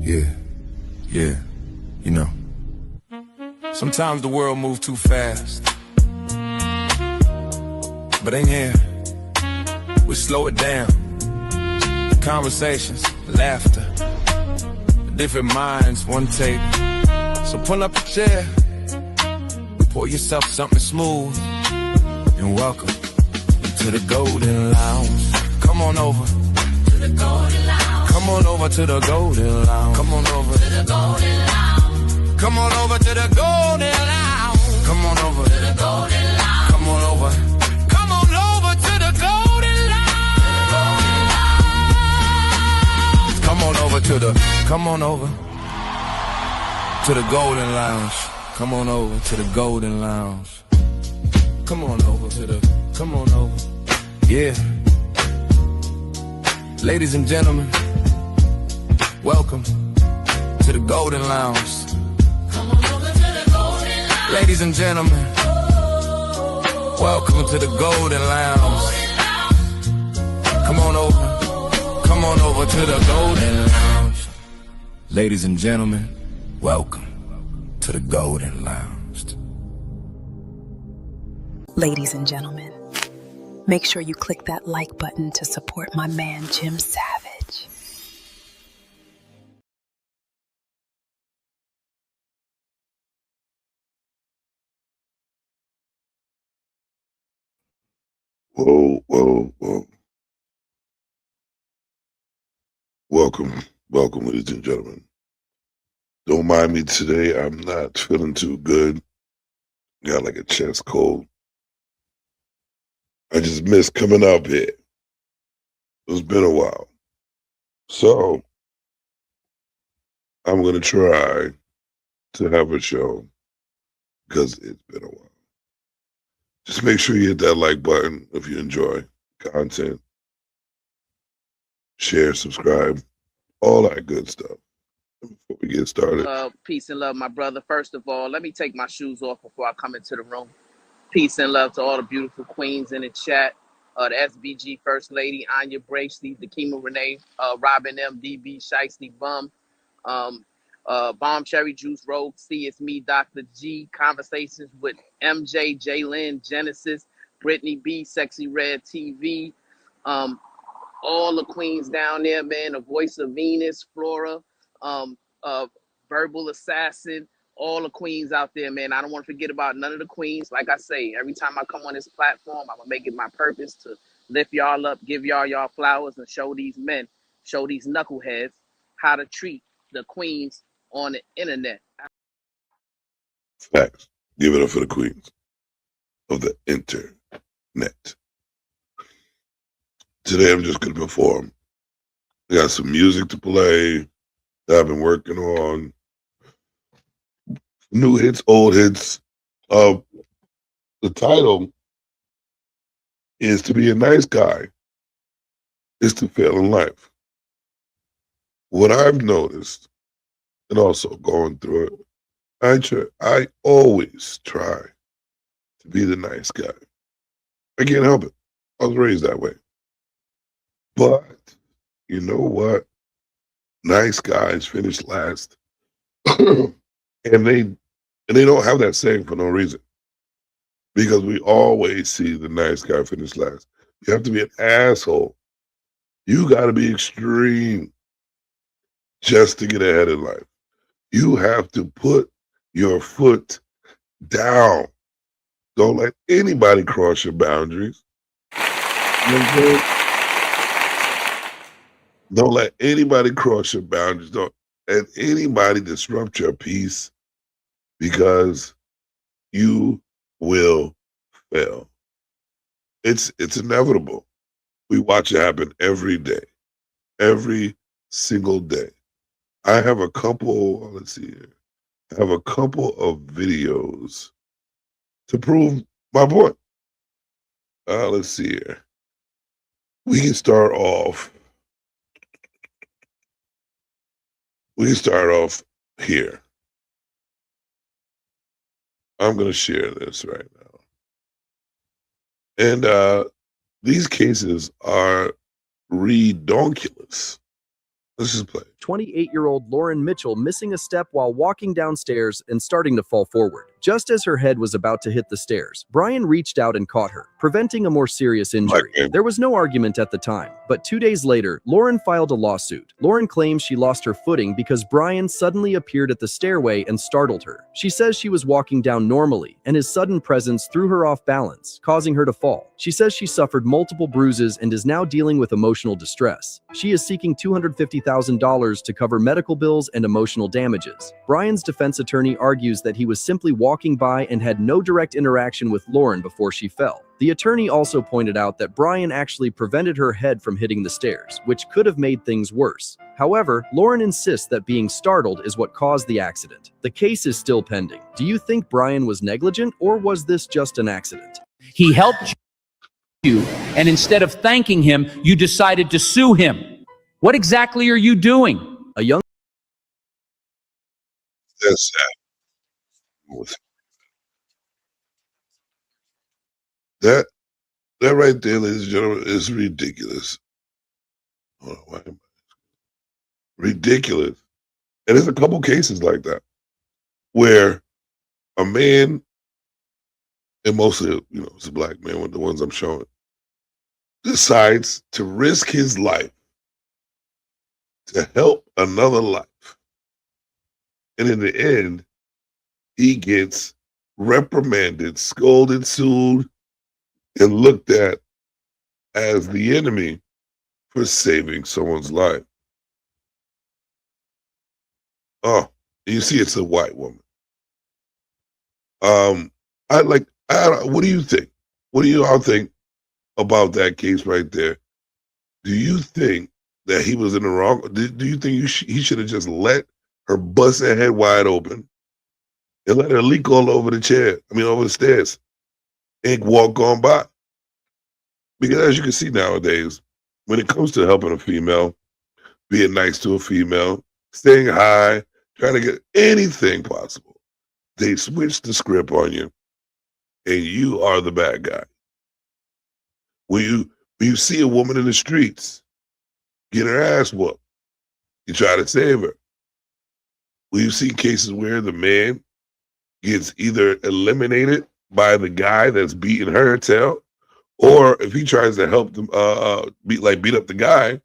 Yeah, you know. Sometimes the world moves too fast. But in here, we slow it down. Conversations, laughter, different minds, one take. So pull up a chair, pour yourself something smooth, and welcome to the Golden Lounge. Come on over to the Golden Lounge. Come on over to the Golden Lounge. Come on over to the Golden Lounge. Come on over to the Golden Lounge. Come on over to the Golden Lounge. Come on over. Come on over to the Golden Lounge. Come on over to the. Come on over to the Golden Lounge. Come on over to the Golden Lounge. Come on over to the. Come on over. Yeah. Ladies and gentlemen, welcome to the Golden Lounge. Come on over to the Golden Lounge. Ladies and gentlemen, welcome to the Golden Lounge. Come on over. Come on over to the Golden Lounge. Ladies and gentlemen, welcome to the Golden Lounge. Ladies and gentlemen, make sure you click that like button to support my man, Jim Savage. Whoa, whoa, whoa. Welcome, ladies and gentlemen. Don't mind me today. I'm not feeling too good. Got like a chest cold. I just missed coming up here. It's been a while. So, I'm going to try to have a show because it's been a while. Just make sure you hit that like button if you enjoy content. Share, subscribe, all that good stuff. Before we get started. Peace and love, my brother. First of all, let me take my shoes off before I come into the room. Peace and love to all the beautiful queens in the chat. The SBG First Lady, Anya Bracely, Dakima Renee, Robin M, DB, Shiesty Bum, Bomb Cherry Juice, Rogue C, it's me, Dr. G, Conversations with MJ, Jalen, Genesis, Brittany B, Sexy Red TV, all the queens down there, man, the Voice of Venus, Flora, Verbal Assassin, all the queens out there, man. I don't want to forget about none of the queens. Like I say, every time I come on this platform, I'm going to make it my purpose to lift y'all up, give y'all flowers, and show these men, show these knuckleheads how to treat the queens on the internet. Facts. Give it up for the queens of the internet. Today I'm just going to perform. I got some music to play that I've been working on. New hits, old hits. The title is To Be a Nice Guy is to Fail in Life. What I've noticed, and also going through it, I always try to be the nice guy. I can't help it. I was raised that way. But you know what? Nice guys finish last. And they don't have that saying for no reason. Because we always see the nice guy finish last. You have to be an asshole. You got to be extreme just to get ahead in life. You have to put your foot down. Don't let anybody cross your boundaries. Don't let anybody cross your boundaries. Don't let anybody disrupt your peace, because you will fail. It's inevitable. We watch it happen every day, every single day. I have a couple, let's see here. I have a couple of videos to prove my point. Let's see here. We can start off. Here. I'm going to share this right now. And these cases are redonkulous. Let's just play. 28-year-old Lauren Mitchell missing a step while walking downstairs and starting to fall forward. Just as her head was about to hit the stairs, Brian reached out and caught her, preventing a more serious injury. There was no argument at the time, but 2 days later, Lauren filed a lawsuit. Lauren claims she lost her footing because Brian suddenly appeared at the stairway and startled her. She says she was walking down normally, and his sudden presence threw her off balance, causing her to fall. She says she suffered multiple bruises and is now dealing with emotional distress. She is seeking $250,000 to cover medical bills and emotional damages. Brian's defense attorney argues that he was simply walking by and had no direct interaction with Lauren before she fell. The attorney also pointed out that Brian actually prevented her head from hitting the stairs, which could have made things worse. However, Lauren insists that being startled is what caused the accident. The case is still pending. Do you think Brian was negligent, or was this just an accident? He helped you, and instead of thanking him, you decided to sue him. What exactly are you doing? A young That's sad. That right there, ladies and gentlemen, is ridiculous. Hold on, why am I- Ridiculous. And there's a couple cases like that where a man, and mostly, it's a black man with the ones I'm showing, decides to risk his life to help another life. And in the end, he gets reprimanded, scolded, sued, and looked at as the enemy for saving someone's life. Oh, you see, it's a white woman. What do you think? What do you all think about that case right there? Do you think that he was in the wrong? Do you think he should have just let her bust her head wide open and let her leak all over the chair? Over the stairs, and walk on by? Because as you can see nowadays, when it comes to helping a female, being nice to a female, staying high, trying to get anything possible, they switch the script on you, and you are the bad guy. When you see a woman in the streets get her ass whooped, you try to save her. When you see cases where the man gets either eliminated by the guy that's beating her tail, or if he tries to help them beat up the guy,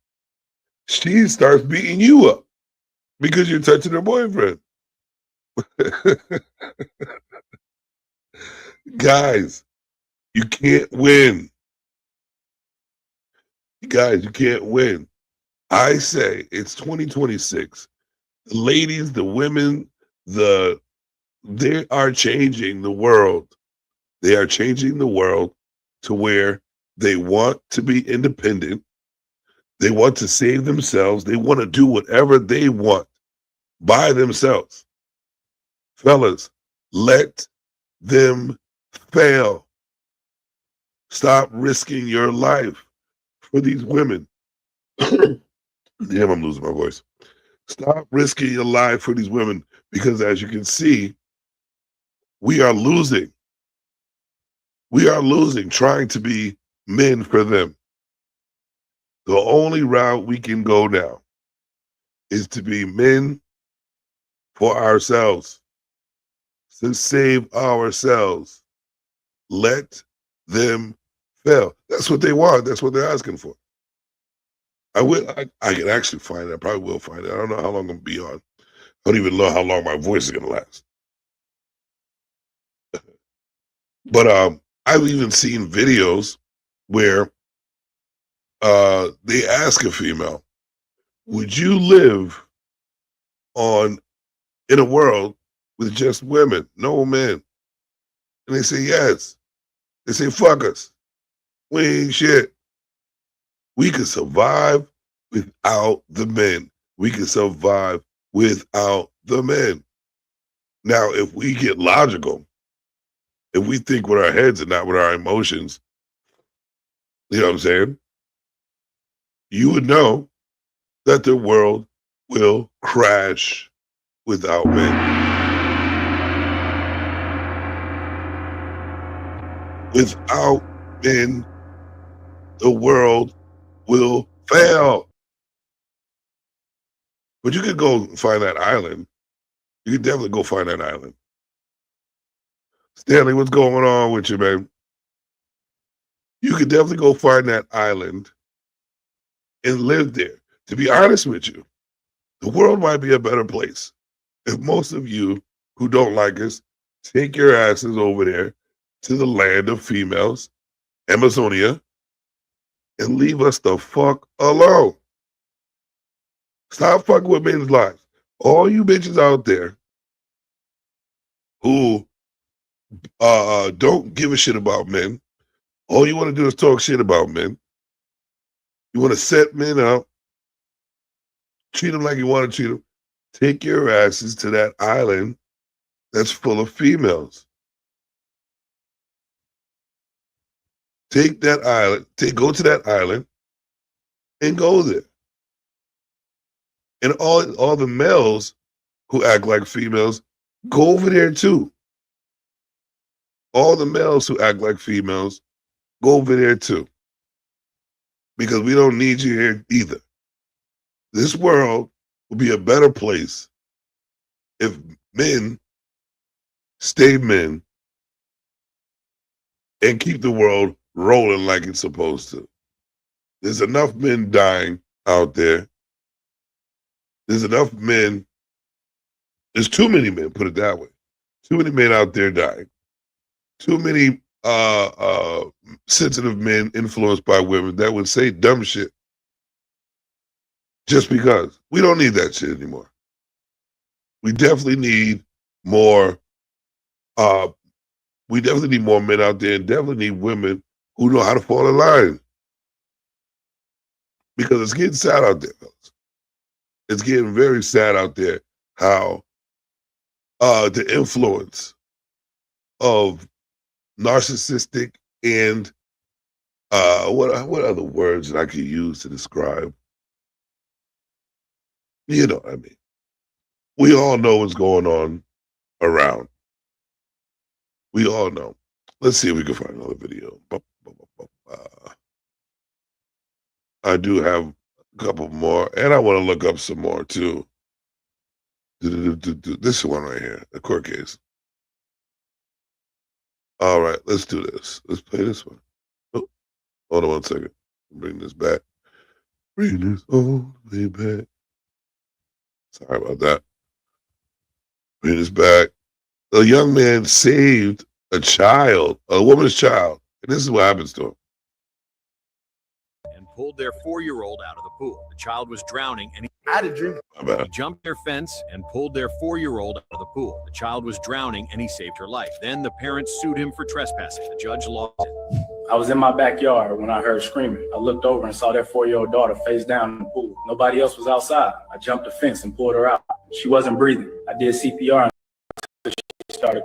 she starts beating you up because you're touching her boyfriend. Guys, you can't win. Guys, you can't win. I say it's 2026. The ladies, the women, they are changing the world. They are changing the world to where they want to be independent. They want to save themselves. They want to do whatever they want by themselves. Fellas, let them fail. Stop risking your life for these women. Damn, I'm losing my voice. Stop risking your life for these women, because as you can see, we are losing. We are losing trying to be men for them. The only route we can go now is to be men for ourselves, to save ourselves. Let them fail. That's what they want. That's what they're asking for. I can actually find it. I probably will find it. I don't know how long I'm going to be on. I don't even know how long my voice is going to last. But I've even seen videos where they ask a female, would you live in a world with just women, no men? And they say yes. They say, fuck us. We ain't shit. We could survive without the men. We could survive without the men. Now, if we get logical, if we think with our heads and not with our emotions, you know what I'm saying? You would know that the world will crash without men. Without men, the world will fail. But you could go find that island. You could definitely go find that island. Stanley, what's going on with you, man? You could definitely go find that island and live there. To be honest with you, the world might be a better place if most of you who don't like us take your asses over there to the land of females, Amazonia, and leave us the fuck alone. Stop fucking with men's lives. All you bitches out there who don't give a shit about men, all you want to do is talk shit about men. You want to set men up, treat them like you want to treat them. Take your asses to that island that's full of females. Take that island, go to that island and go there. And all the males who act like females, go over there too. All the males who act like females, go over there too. Because we don't need you here either. This world will be a better place if men stay men and keep the world rolling like it's supposed to. There's enough men dying out there. There's enough men. There's too many men, put it that way. Too many men out there dying. Too many sensitive men influenced by women that would say dumb shit just because. We don't need that shit anymore. We definitely need more we definitely need more men out there, and definitely need women who know how to fall in line. Because it's getting sad out there, fellas. It's getting very sad out there how the influence of narcissistic and what other words that I could use to describe? You know what I mean. We all know what's going on around. We all know. Let's see if we can find another video. I do have a couple more, and I want to look up some more too. This one right here, the court case. All right, let's do this. Let's play this one. Oh, hold on 1 second. Bring this back. Bring this all the way back. Sorry about that. Bring this back. A young man saved a child, a woman's child, and this is what happens to him. And pulled their 4-year-old out of the pool. The child was drowning, and he jumped their fence and pulled their 4-year-old out of the pool. The child was drowning, and he saved her life. Then the parents sued him for trespassing. The judge lost it. I was in my backyard when I heard screaming. I looked over and saw their 4-year-old daughter face down in the pool. Nobody else was outside. I jumped the fence and pulled her out. She wasn't breathing. I did CPR until she started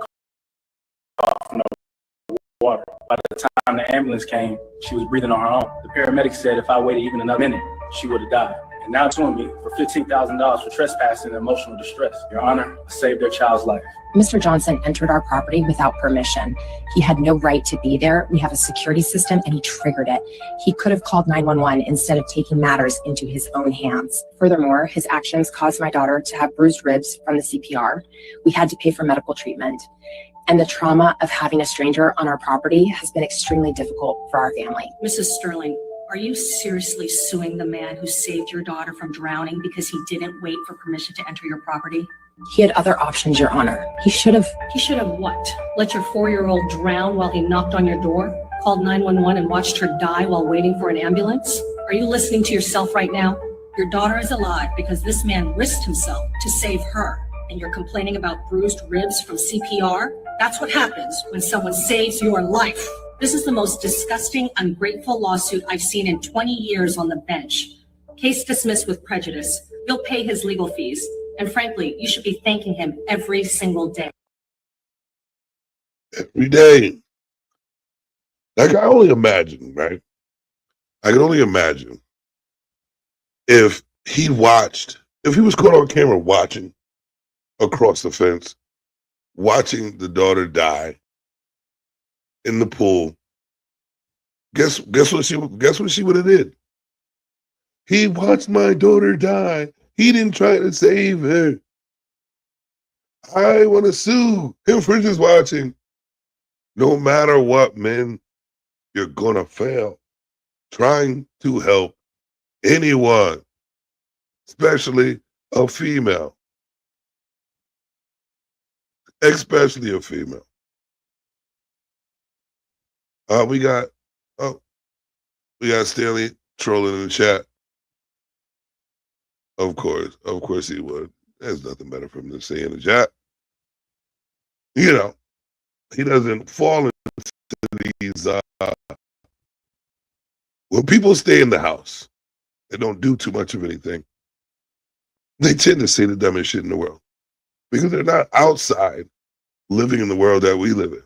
coughing up water. By the time the ambulance came, she was breathing on her own. The paramedics said if I waited even another minute, she would have died. And now suing me for $15,000 for trespassing and emotional distress. Your Honor, I saved their child's life. Mr. Johnson entered our property without permission. He had no right to be there. We have a security system and he triggered it. He could have called 911 instead of taking matters into his own hands. Furthermore, his actions caused my daughter to have bruised ribs from the CPR. We had to pay for medical treatment. And the trauma of having a stranger on our property has been extremely difficult for our family. Mrs. Sterling, are you seriously suing the man who saved your daughter from drowning because he didn't wait for permission to enter your property? He had other options, Your Honor. He should have what? Let your 4-year-old drown while he knocked on your door, called 911 and watched her die while waiting for an ambulance? Are you listening to yourself right now? Your daughter is alive because this man risked himself to save her. And you're complaining about bruised ribs from CPR? That's what happens when someone saves your life. This is the most disgusting, ungrateful lawsuit I've seen in 20 years on the bench. Case dismissed with prejudice. You'll pay his legal fees. And frankly, you should be thanking him every single day. Every day. I can only imagine, right? I can only imagine if he was caught on camera watching across the fence, watching the daughter die in the pool. Guess what she would have did? He watched my daughter die. He didn't try to save her. I want to sue him for just watching. No matter what, men, you're going to fail trying to help anyone, especially a female. Especially a female. We got Stanley trolling in the chat. Of course he would. There's nothing better for him to say in the chat. You know, he doesn't fall into these. When people stay in the house and don't do too much of anything, they tend to say the dumbest shit in the world because they're not outside living in the world that we live in.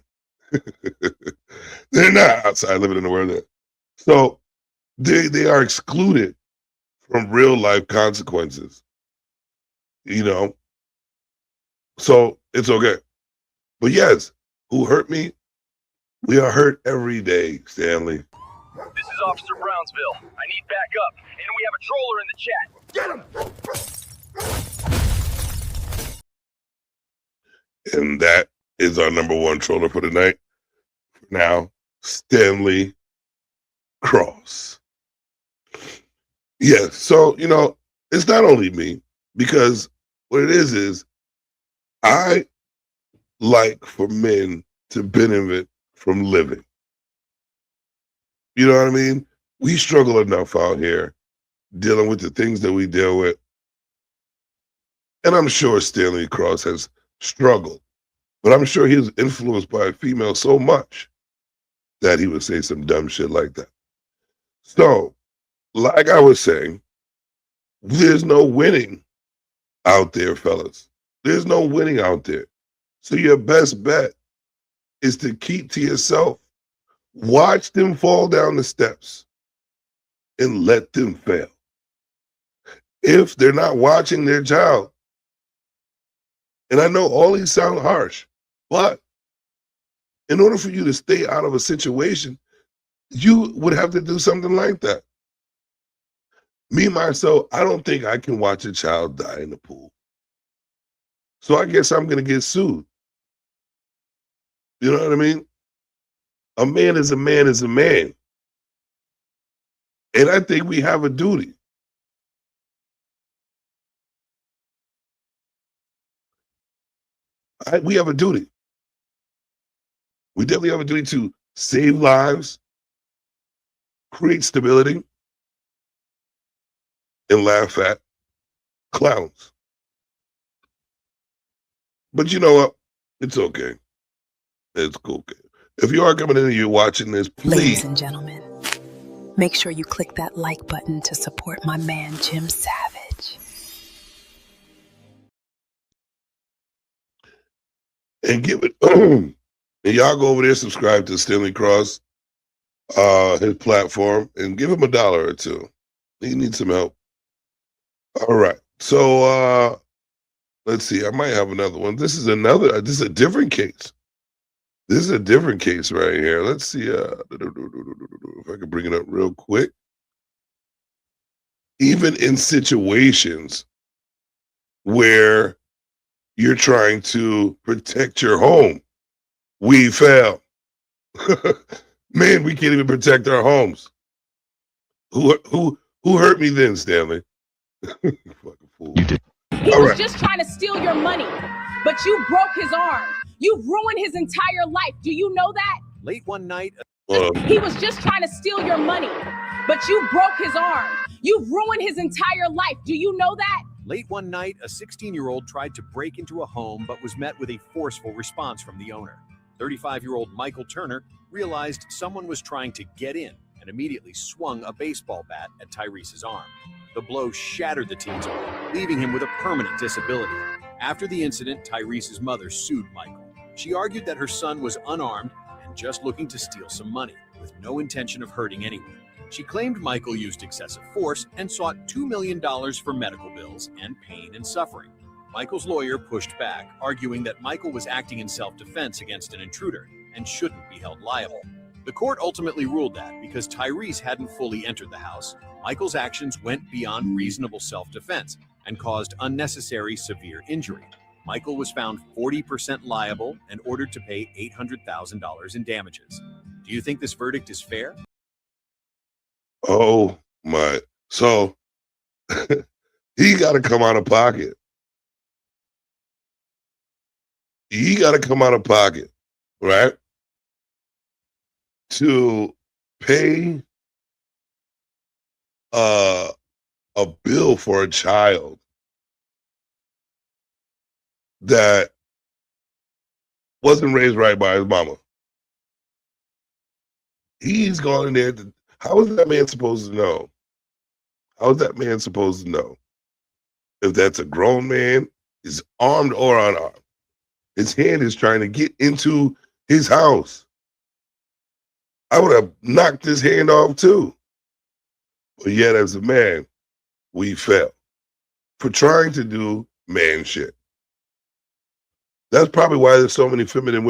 They're not outside living in the world that. So they are excluded from real life consequences. You know, so it's okay. But yes, who hurt me? We are hurt every day, Stanley. This is Officer Brownsville. I need backup, and we have a troller in the chat. Get him! And that is our number one troller for tonight. Now, Stanley Cross. Yes, so, you know, it's not only me, because what it is I like for men to benefit from living. You know what I mean? We struggle enough out here dealing with the things that we deal with. And I'm sure Stanley Cross has struggled, but I'm sure he was influenced by a female so much that he would say some dumb shit like that. So, like I was saying, there's no winning out there, fellas. There's no winning out there. So your best bet is to keep to yourself. Watch them fall down the steps and let them fail. If they're not watching their child, and I know all these sound harsh, but in order for you to stay out of a situation, you would have to do something like that. Me, myself, I don't think I can watch a child die in the pool. So I guess I'm going to get sued. You know what I mean? A man is a man is a man. And I think we have a duty. We have a duty. We definitely have a duty to save lives, create stability, and laugh at clowns. But you know what? It's okay. It's cool. If you are coming in and you're watching this, please. Ladies and gentlemen, make sure you click that like button to support my man, Jim Savage. And give it, and y'all go over there, subscribe to Stanley Cross, his platform, and give him $1 or $2. He needs some help. All right. So let's see. I might have another one. This is a different case. This is a different case right here. Let's see if I can bring it up real quick. Even in situations where you're trying to protect your home, we fail. Man, we can't even protect our homes. Who hurt me then, Stanley? Fucking fool. You did. He was just trying to steal your money, but you broke his arm. You ruined his entire life. Do you know that? Late one night. He was just trying to steal your money, but you broke his arm. You ruined his entire life. Do you know that? Late one night, a 16-year-old tried to break into a home, but was met with a forceful response from the owner. 35-year-old Michael Turner realized someone was trying to get in and immediately swung a baseball bat at Tyrese's arm. The blow shattered the teen's arm, leaving him with a permanent disability. After the incident, Tyrese's mother sued Michael. She argued that her son was unarmed and just looking to steal some money, with no intention of hurting anyone. She claimed Michael used excessive force and sought $2 million for medical bills and pain and suffering. Michael's lawyer pushed back, arguing that Michael was acting in self-defense against an intruder and shouldn't be held liable. The court ultimately ruled that because Tyrese hadn't fully entered the house, Michael's actions went beyond reasonable self-defense and caused unnecessary severe injury. Michael was found 40% liable and ordered to pay $800,000 in damages. Do you think this verdict is fair? Oh my. So he got to come out of pocket. He got to come out of pocket, right? To pay a bill for a child that wasn't raised right by his mama. He's gone in there. How is that man supposed to know? How is that man supposed to know if that's a grown man, is armed or unarmed? His hand is trying to get into his house. I would have knocked his hand off too. But yet, as a man, we fell for trying to do man shit. That's probably why there's so many feminine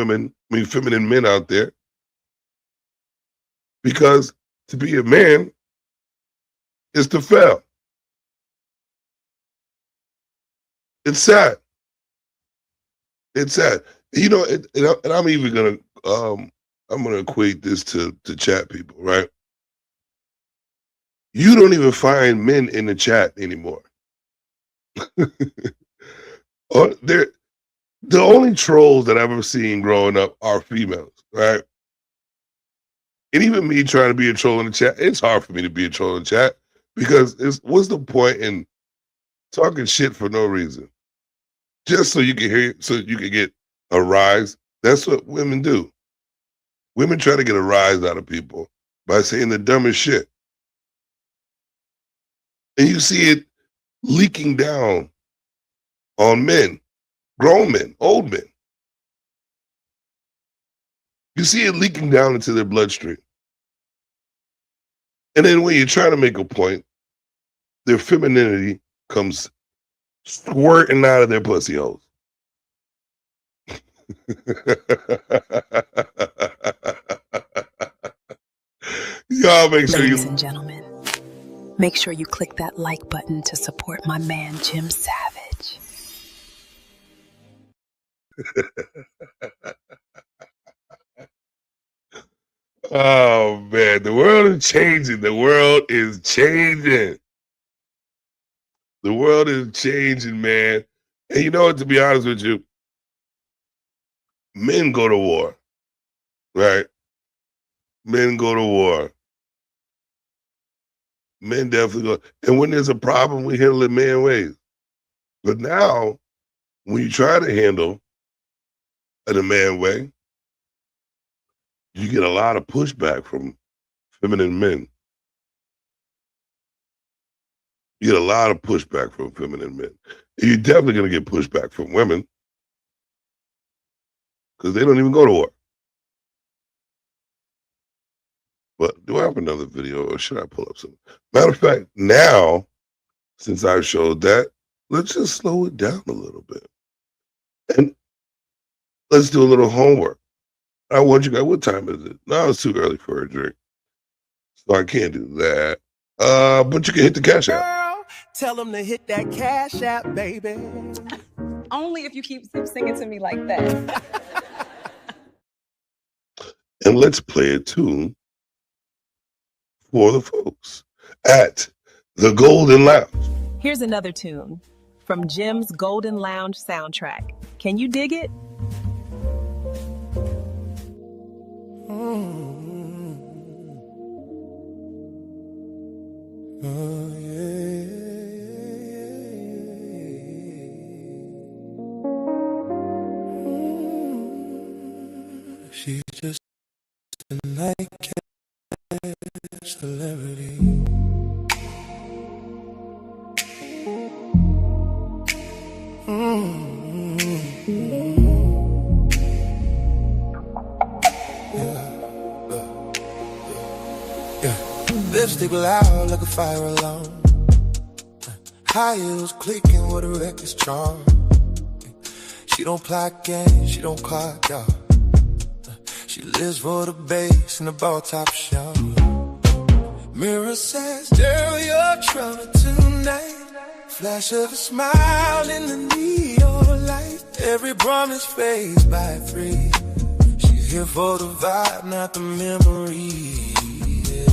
men out there. Because to be a man is to fail. It's sad. It's sad. You know, and I'm even gonna I'm gonna equate this to chat people, right? You don't even find men in the chat anymore. Or the only trolls that I've ever seen growing up are females, right? And even me trying to be a troll in the chat, it's hard for me to be a troll in the chat because what's the point in talking shit for no reason? Just so you can hear, so you can get a rise. That's what women do. Women try to get a rise out of people by saying the dumbest shit. And you see it leaking down on men, grown men, old men. You see it leaking down into their bloodstream. And then when you're trying to make a point, their femininity comes squirting out of their pussy holes. Y'all make sure Ladies and gentlemen, make sure you click that like button to support my man, Jim Savage. Oh man, the world is changing. The world is changing. The world is changing, man. And you know what, to be honest with you, men go to war, right? Men go to war. Men definitely go. And when there's a problem, we handle it man ways. But now, when you try to handle it a man way, you get a lot of pushback from feminine men. You get a lot of pushback from feminine men. And you're definitely going to get pushback from women because they don't even go to war. But do I have another video or should I pull up something? Matter of fact, now, since I showed that, let's just slow it down a little bit. And let's do a little homework. I want you guys, what time is it? No, it's too early for a drink. So I can't do that. But you can hit the Cash App. Girl, tell them to hit that Cash App, baby. Only if you keep singing to me like that. And let's play a tune for the folks at the Golden Lounge. Here's another tune from Jim's Golden Lounge soundtrack. Can you dig it? She's just a nightcap celebrity. Lipstick loud like a fire alarm. High heels clicking with a reckless charm. She don't play games, she don't clock out. She lives for the bass and the ball top shot. Mirror says, girl, you're trouble tonight. Flash of a smile in the neon light. Every promise fades by free. She's here for the vibe, not the memory. Yeah.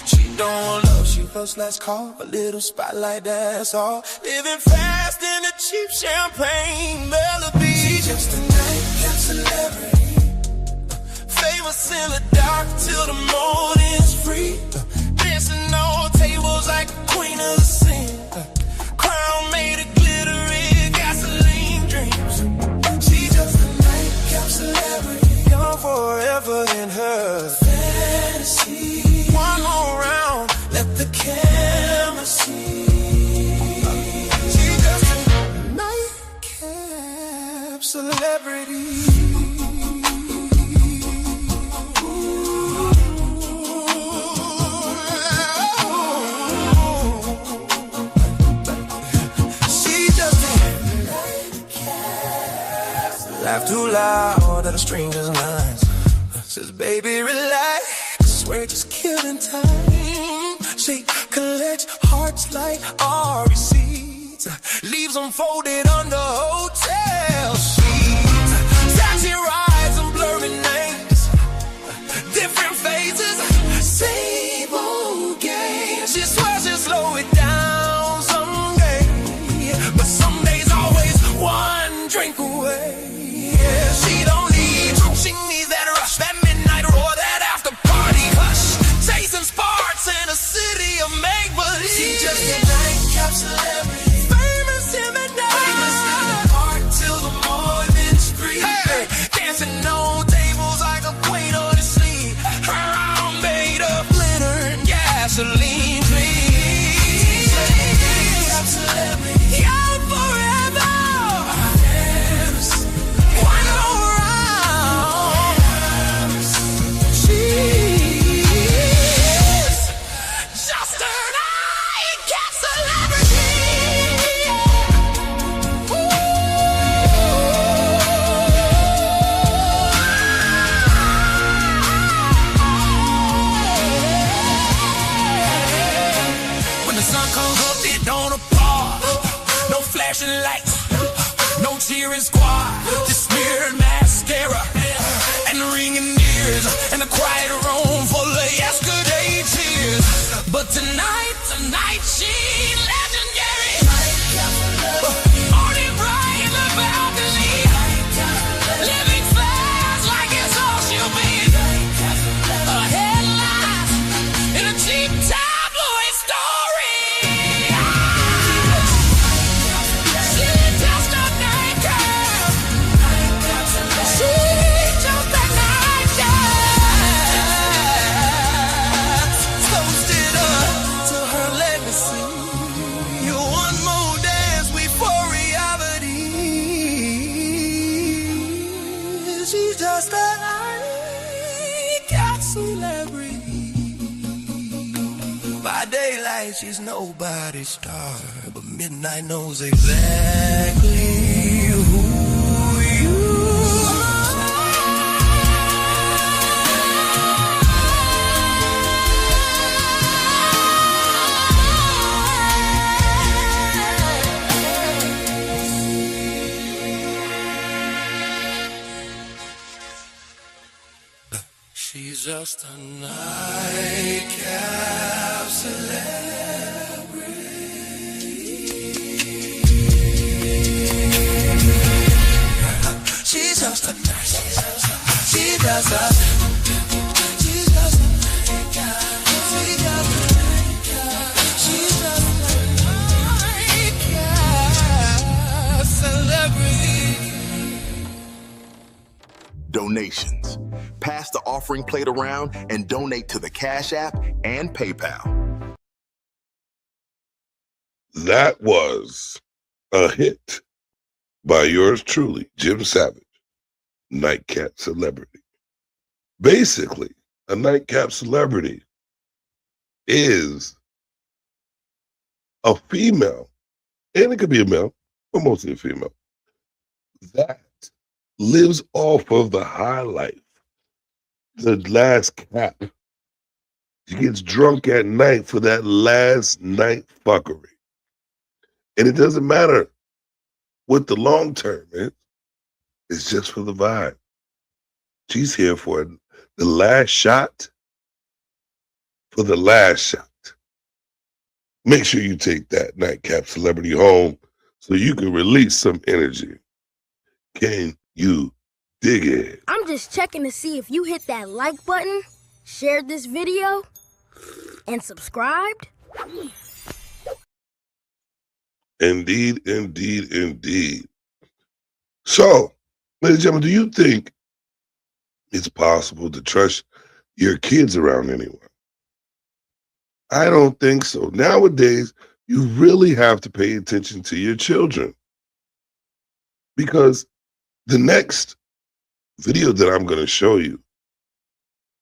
She don't want love, she first last call. A little spotlight, that's all. Living fast in a cheap champagne Malibu. She's just a nightcap celebrity. Famous in the dark till the morning's free. Dancing on tables like a queen of the scene. Crown made of glittery gasoline dreams. She just a nightcap celebrity. Young forever in her fantasy. One more round, let the camera see. She just a nightcap celebrity. Laugh too loud at a stranger's lines. Says, baby, relax. We're just killing time. She collects hearts like our receipts. Leaves them folded under hotel sheets. Taxi rides and blurry names. Different phases. Same old game. She swears she'll slow it down someday. But someday's always one drink away. Yeah, she don't need you. She needs that rush, that midnight roar, that after party hush. Chasing sparks in a city of make-believe. She just a nightcap celebrity. Famous in the night. Famous in the park till the morning's free. Hey, dancing on tables like a queen on the sea. Her arm made of glitter and gasoline. Please, nightcap celebrity. Young forever. Lights, no cheering squad, just smeared mascara and ringing ears and a quiet room full of yesterday tears. But tonight she's legendary. Morning bright in the balcony, living fast like it's all she'll be. A headline in a cheap tabloid story. By daylight, she's nobody's star, but midnight knows exactly who you She's just a nightcap celebrity. She's just a nightcap. She's just a nightcap. She's just a nightcap. She's just a nightcap celebrity. Donations. Pass the offering plate around and donate to the Cash App and PayPal. That was a hit by yours truly, Jim Savage, Nightcap Celebrity. Basically, a nightcap celebrity is a female, and it could be a male, but mostly a female, that lives off of the high life. The last cap. She gets drunk at night for that last night fuckery. And it doesn't matter what the long term is. It's just for the vibe. She's here for the last shot. For the last shot. Make sure you take that Nightcap Celebrity home so you can release some energy. Can you dig it? I'm just checking to see if you hit that like button, shared this video, and subscribed. Indeed, indeed, indeed. So, ladies and gentlemen, do you think it's possible to trust your kids around anyone? I don't think so. Nowadays, you really have to pay attention to your children, because the next video that I'm going to show you,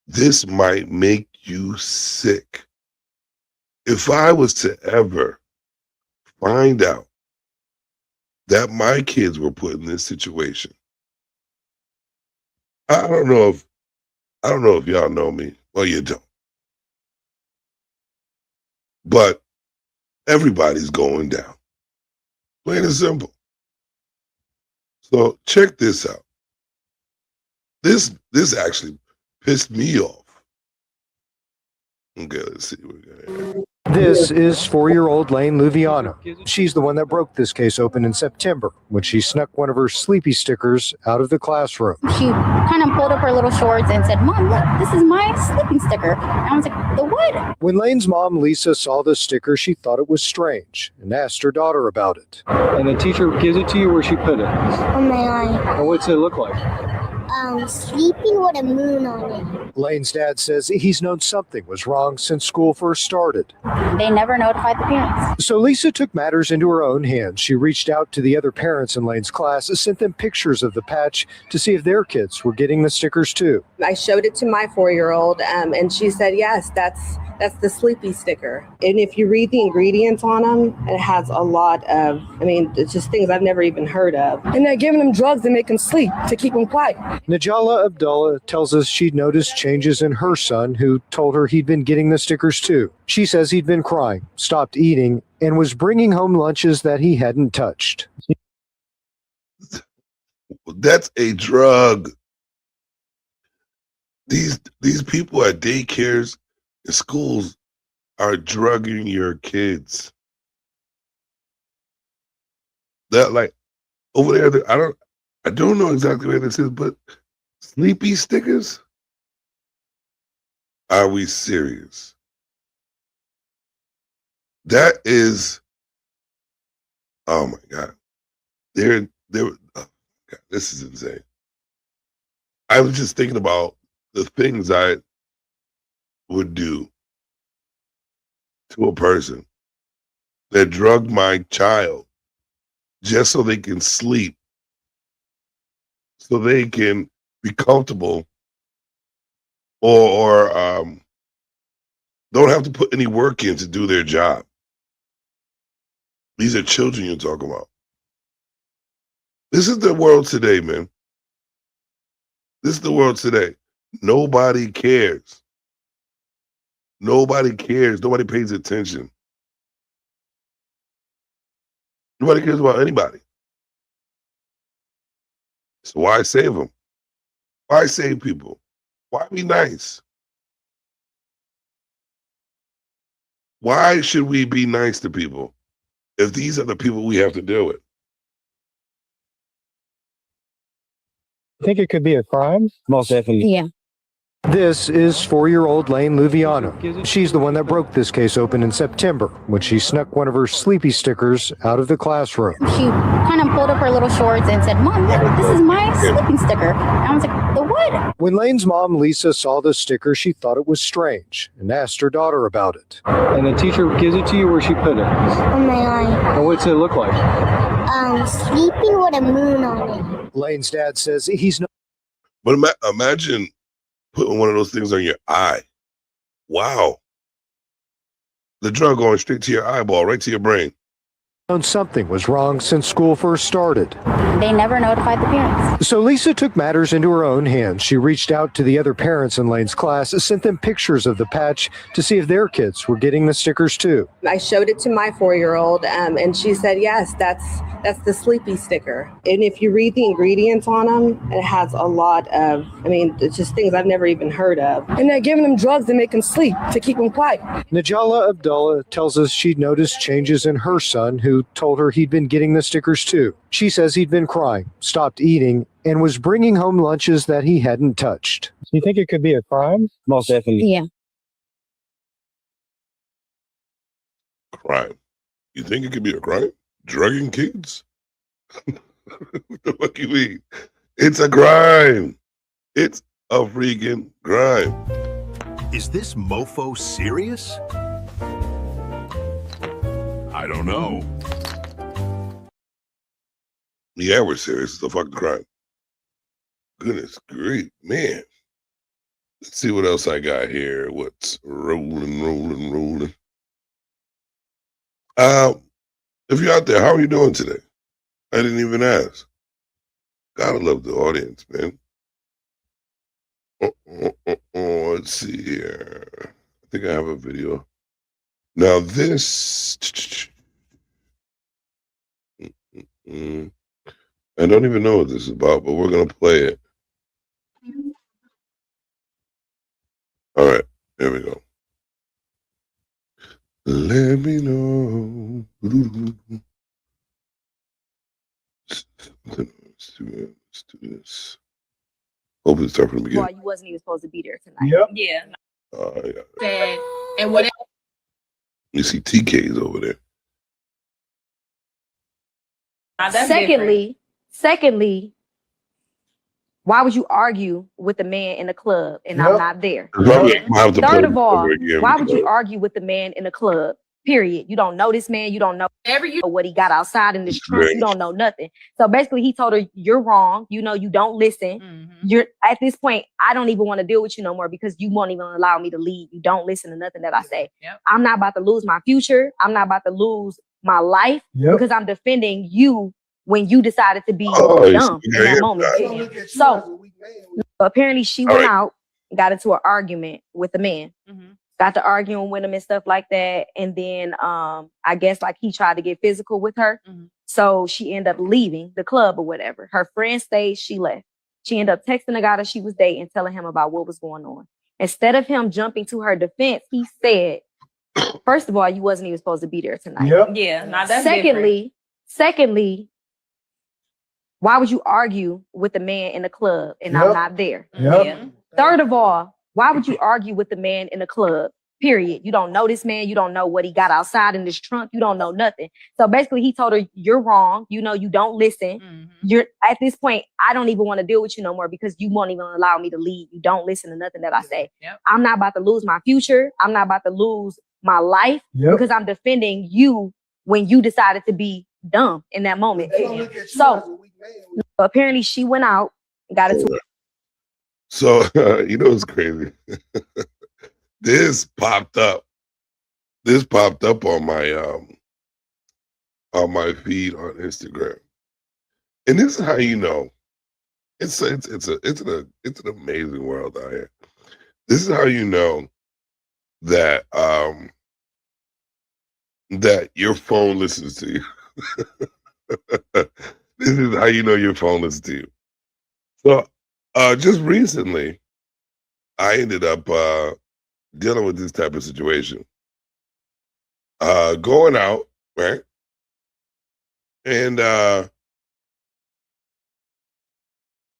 this might make you sick. If I was to ever find out that my kids were put in this situation, I don't know if y'all know me. Well, you don't. But everybody's going down. Plain and simple. So check this out. This actually pissed me off. Okay, let's see what we got here. This is 4-year-old Lane Luviano. She's the one that broke this case open in September when she snuck one of her Sleepy stickers out of the classroom. She kind of pulled up her little shorts and said, "Mom, look, this is my sleeping sticker." And I was like, "The what?" When Lane's mom, Lisa, saw the sticker, she thought it was strange and asked her daughter about it. And the teacher gives it to you, where she put it? On my eye. And what's it look like? Sleeping with a moon on it. Lane's dad says he's known something was wrong since school first started. They never notified the parents. So Lisa took matters into her own hands. She reached out to the other parents in Lane's class, sent them pictures of the patch to see if their kids were getting the stickers too. I showed it to my 4-year-old, and she said, yes, that's the Sleepy sticker. And if you read the ingredients on them, it has a lot of, it's just things I've never even heard of. And they're giving them drugs to make them sleep, to keep them quiet. Najala Abdullah tells us she'd noticed changes in her son, who told her he'd been getting the stickers too. She says he'd been crying, stopped eating, and was bringing home lunches that he hadn't touched. That's a drug. These people at daycares and schools are drugging your kids. That, like, over there, I don't know exactly where this is, but Sleepy stickers? Are we serious? That is, oh my God. Oh God, this is insane. I was just thinking about the things I would do to a person that drugged my child just so they can sleep, so they can be comfortable, or don't have to put any work in to do their job. These are children you're talking about. This is the world today, man. This is the world today. Nobody cares. Nobody cares. Nobody pays attention. Nobody cares about anybody. So why save them? Why save people? Why be nice? Why should we be nice to people if these are the people we have to deal with? I think it could be a crime. Most definitely. Yeah. This is 4-year-old Lane Luviano. She's the one that broke this case open in September when she snuck one of her Sleepy stickers out of the classroom. She kind of pulled up her little shorts and said, "Mom, look, this is my sleeping sticker." And I was like, "The what?" When Lane's mom, Lisa, saw the sticker, she thought it was strange and asked her daughter about it. And the teacher gives it to you, where she put it? On my eye. And what's it look like? Sleeping with a moon on it. Lane's dad says he's not. But imagine putting one of those things on your eye. Wow. The drug going straight to your eyeball, right to your brain. something was wrong since school first started. They never notified the parents. So Lisa took matters into her own hands. She reached out to the other parents in Lane's class, sent them pictures of the patch to see if their kids were getting the stickers too. I showed it to my 4-year-old, and she said, yes, that's the sleepy sticker. And if you read the ingredients on them, it has a lot of, it's just things I've never even heard of. And they're giving them drugs to make them sleep, to keep them quiet. Najala Abdullah tells us she'd noticed changes in her son, who told her he'd been getting the stickers too. She says he'd been crying, stopped eating, and was bringing home lunches that he hadn't touched. You think it could be a crime? Most definitely. Yeah. Crime. You think it could be a crime? Drugging kids? What the fuck you mean? It's a crime. It's a freaking crime. Is this mofo serious? I don't know. Yeah, we're serious. It's a fucking crime. Goodness grief, man. Let's see what else I got here. What's rolling? If you're out there, how are you doing today? I didn't even ask. Gotta love the audience, man. Let's see here. I think I have a video. Now this, I don't even know what this is about, but we're gonna play it. All right, here we go. Let me know. Let's do this. Hopefully start from the beginning. Well, you wasn't even supposed to be there tonight. Yep. Yeah. Yeah. And whatever. You see TK's over there. Secondly, why would you argue with the man in the club and I'm not there? Third of all, why would you argue with the man in the club? Period. You don't know this man. You don't know what he got outside in this trunk. You don't know nothing. So basically, he told her, "You're wrong. You know you don't listen. You're at this point. I don't even want to deal with you no more because you won't even allow me to leave. You don't listen to nothing that I say. I'm not about to lose my future. I'm not about to lose my life because I'm defending you when you decided to be dumb in that moment. So apparently, she went out, got into an argument with the man." Got to arguing with him and stuff like that. And then I guess like he tried to get physical with her. So she ended up leaving the club or whatever. Her friend stayed, she left. She ended up texting the guy that she was dating, telling him about what was going on. Instead of him jumping to her defense, he said, first of all, you wasn't even supposed to be there tonight. Yeah. Now that's Secondly, why would you argue with the man in the club and I'm not there? Third of all, why would you argue with the man in the club? Period. You don't know this man. You don't know what he got outside in this trunk. You don't know nothing. So basically, he told her, "You're wrong. You know you don't listen. You're at this point. I don't even want to deal with you no more because you won't even allow me to leave. You don't listen to nothing that I say. I'm not about to lose my future. I'm not about to lose my life because I'm defending you when you decided to be dumb in that moment." So apparently, she went out, got into. So you know what's crazy? This popped up on my feed on Instagram, and this is how you know it's an amazing world out here. This is how you know that that your phone listens to you. This is how you know your phone listens to you. So just recently, I ended up dealing with this type of situation. Going out, right? And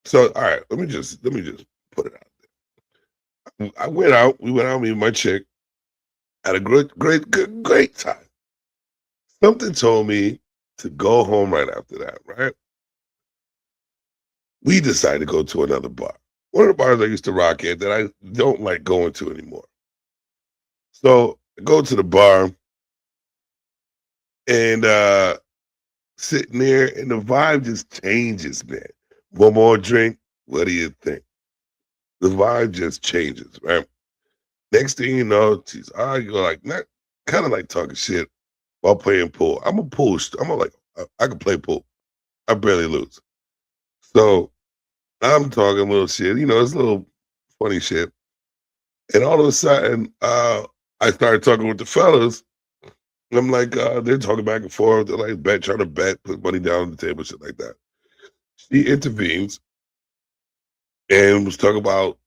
so all right, let me just put it out there. I went out, we went out, me and my chick, had a great time. Something told me to go home right after that, right? We decided to go to another bar. One of the bars I used to rock at that I don't like going to anymore. So I go to the bar and sitting there, and the vibe just changes, man. One more drink, what do you think? The vibe just changes, right? Next thing you know, she's arguing, like not kind of like talking shit while playing pool. I can play pool. I barely lose. So I'm talking little shit. It's a little funny shit. And all of a sudden, I started talking with the fellas. And I'm like, they're talking back and forth. They're like trying to bet, put money down on the table, shit like that. She intervenes and was talking about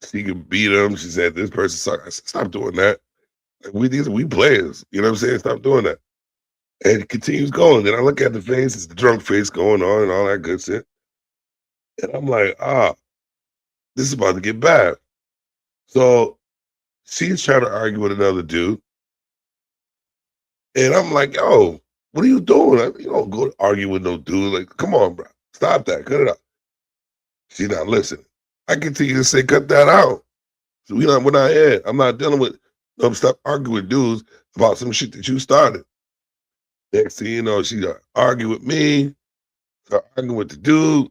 she could beat him. She said, this person sucks. I said, stop doing that. Like, we players. You know what I'm saying? Stop doing that. And it continues going. Then I look at the face. It's the drunk face going on and all that good shit. And I'm like, this is about to get bad. So she's trying to argue with another dude. And I'm like, yo, what are you doing? You don't go to argue with no dude. Like, come on, bro. Stop that. Cut it out. She's not listening. I continue to say, cut that out. So we're not here. I'm not dealing with, stop arguing with dudes about some shit that you started. Next thing you know, she argued with me, start arguing with the dude.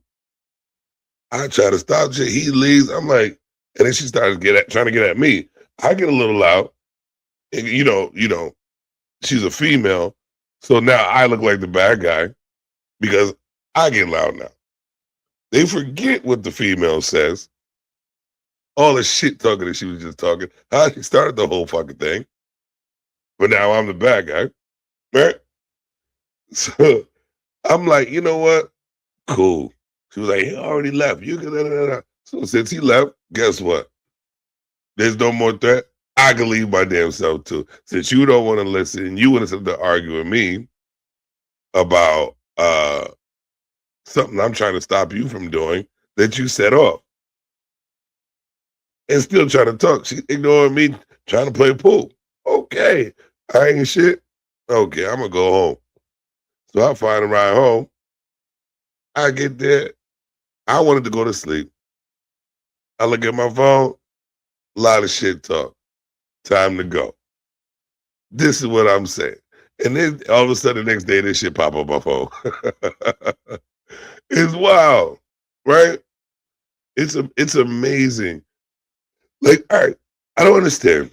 I try to stop shit. He leaves. I'm like, and then she started trying to get at me. I get a little loud. And you know, she's a female. So now I look like the bad guy because I get loud now. They forget what the female says. All the shit talking that she was just talking. How she started the whole fucking thing. But now I'm the bad guy. Right? So I'm like, you know what? Cool. She was like, he already left. You can. So since he left, guess what? There's no more threat. I can leave my damn self too. Since you don't want to listen, you want to argue with me about something I'm trying to stop you from doing that you set off. And still trying to talk. She ignoring me, trying to play pool. Okay. I ain't shit. Okay, I'm going to go home. So I find a ride home. I get there. I wanted to go to sleep. I look at my phone. A lot of shit talk. Time to go. This is what I'm saying. And then all of a sudden the next day, this shit pop up my phone. It's wild, right? It's amazing. Like, all right, I don't understand.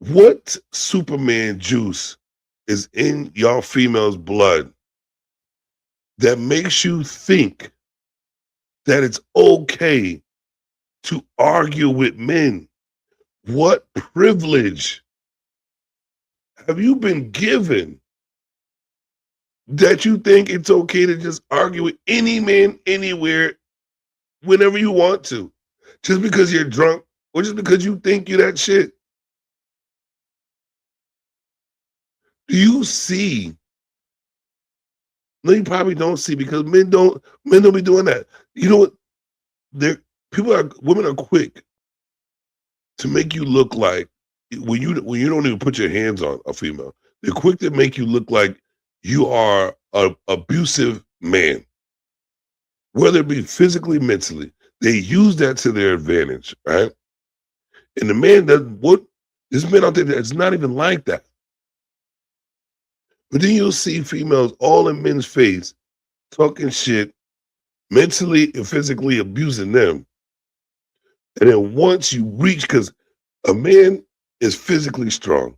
What Superman juice is in y'all females' blood that makes you think that it's okay to argue with men? What privilege have you been given that you think it's okay to just argue with any man anywhere whenever you want to, just because you're drunk or just because you think you're that shit? Do you see? No, you probably don't see, because men don't be doing that. You know what? Women are quick to make you look like, when you don't even put your hands on a female, they're quick to make you look like you are an abusive man, whether it be physically, mentally. They use that to their advantage, right? And the man there's men out there that's not even like that. But then you'll see females all in men's face talking shit, mentally and physically abusing them. And then once you reach, because a man is physically strong,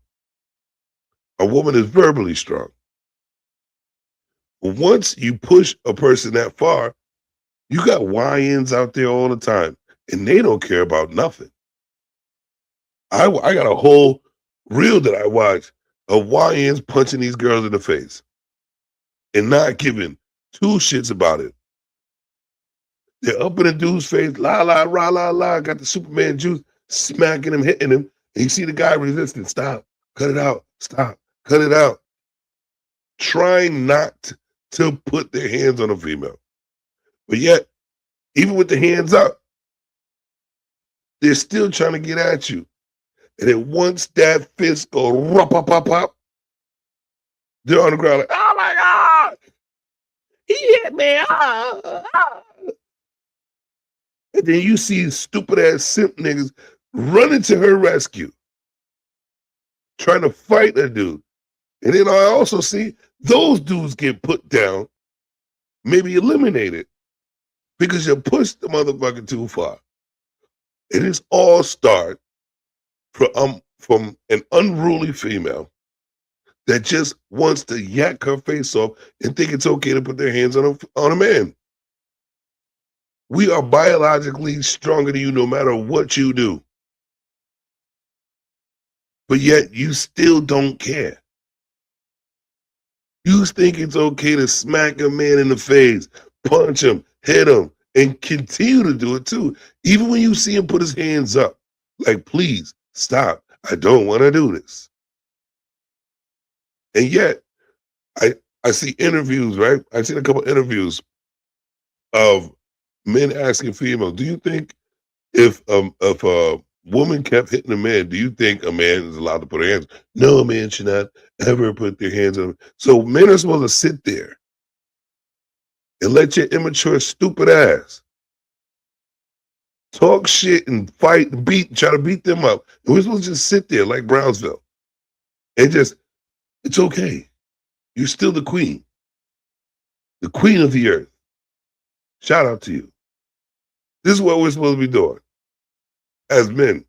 a woman is verbally strong. But once you push a person that far, you got YNs out there all the time, and they don't care about nothing. I got a whole reel that I watch of YNs punching these girls in the face and not giving two shits about it. They're up in the dude's face, la, la, rah, la, la, got the Superman juice, smacking him, hitting him. And you see the guy resisting. Stop, cut it out, stop, cut it out. Trying not to put their hands on a female. But yet, even with the hands up, they're still trying to get at you. And then once that fist go rop, pop, pop, pop, they're on the ground like, oh my God, he hit me. And then you see stupid ass simp niggas running to her rescue, trying to fight a dude. And then I also see those dudes get put down, maybe eliminated, because you pushed the motherfucker too far. And it's all start from an unruly female that just wants to yak her face off and think it's okay to put their hands on a man. We are biologically stronger than you no matter what you do. But yet you still don't care. You think it's okay to smack a man in the face, punch him, hit him, and continue to do it too. Even when you see him put his hands up. Like, please, stop. I don't want to do this. And yet, I see interviews, right? I've seen a couple interviews of men asking females, do you think if a woman kept hitting a man, do you think a man is allowed to put her hands? No, a man should not ever put their hands on him. So men are supposed to sit there and let your immature, stupid ass talk shit and fight and try to beat them up. And we're supposed to just sit there like Brownsville and just, it's okay. You're still the queen of the earth. Shout out to you. This is what we're supposed to be doing as men.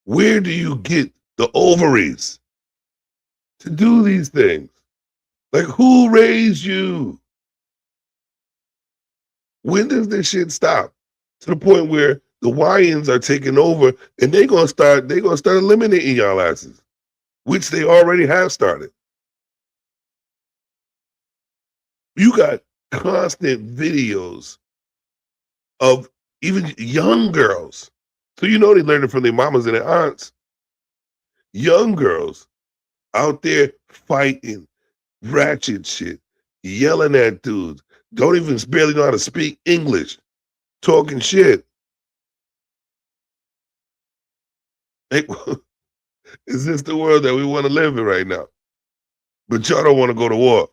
Where do you get the ovaries to do these things? Like, who raised you? When does this shit stop? To the point where the YNs are taking over and they're gonna start eliminating y'all asses, which they already have started. You got constant videos of even young girls. So you know they learned it from their mamas and their aunts. Young girls out there fighting ratchet shit, yelling at dudes, don't even barely know how to speak English, talking shit. Hey, is this the world that we want to live in right now? But y'all don't want to go to war.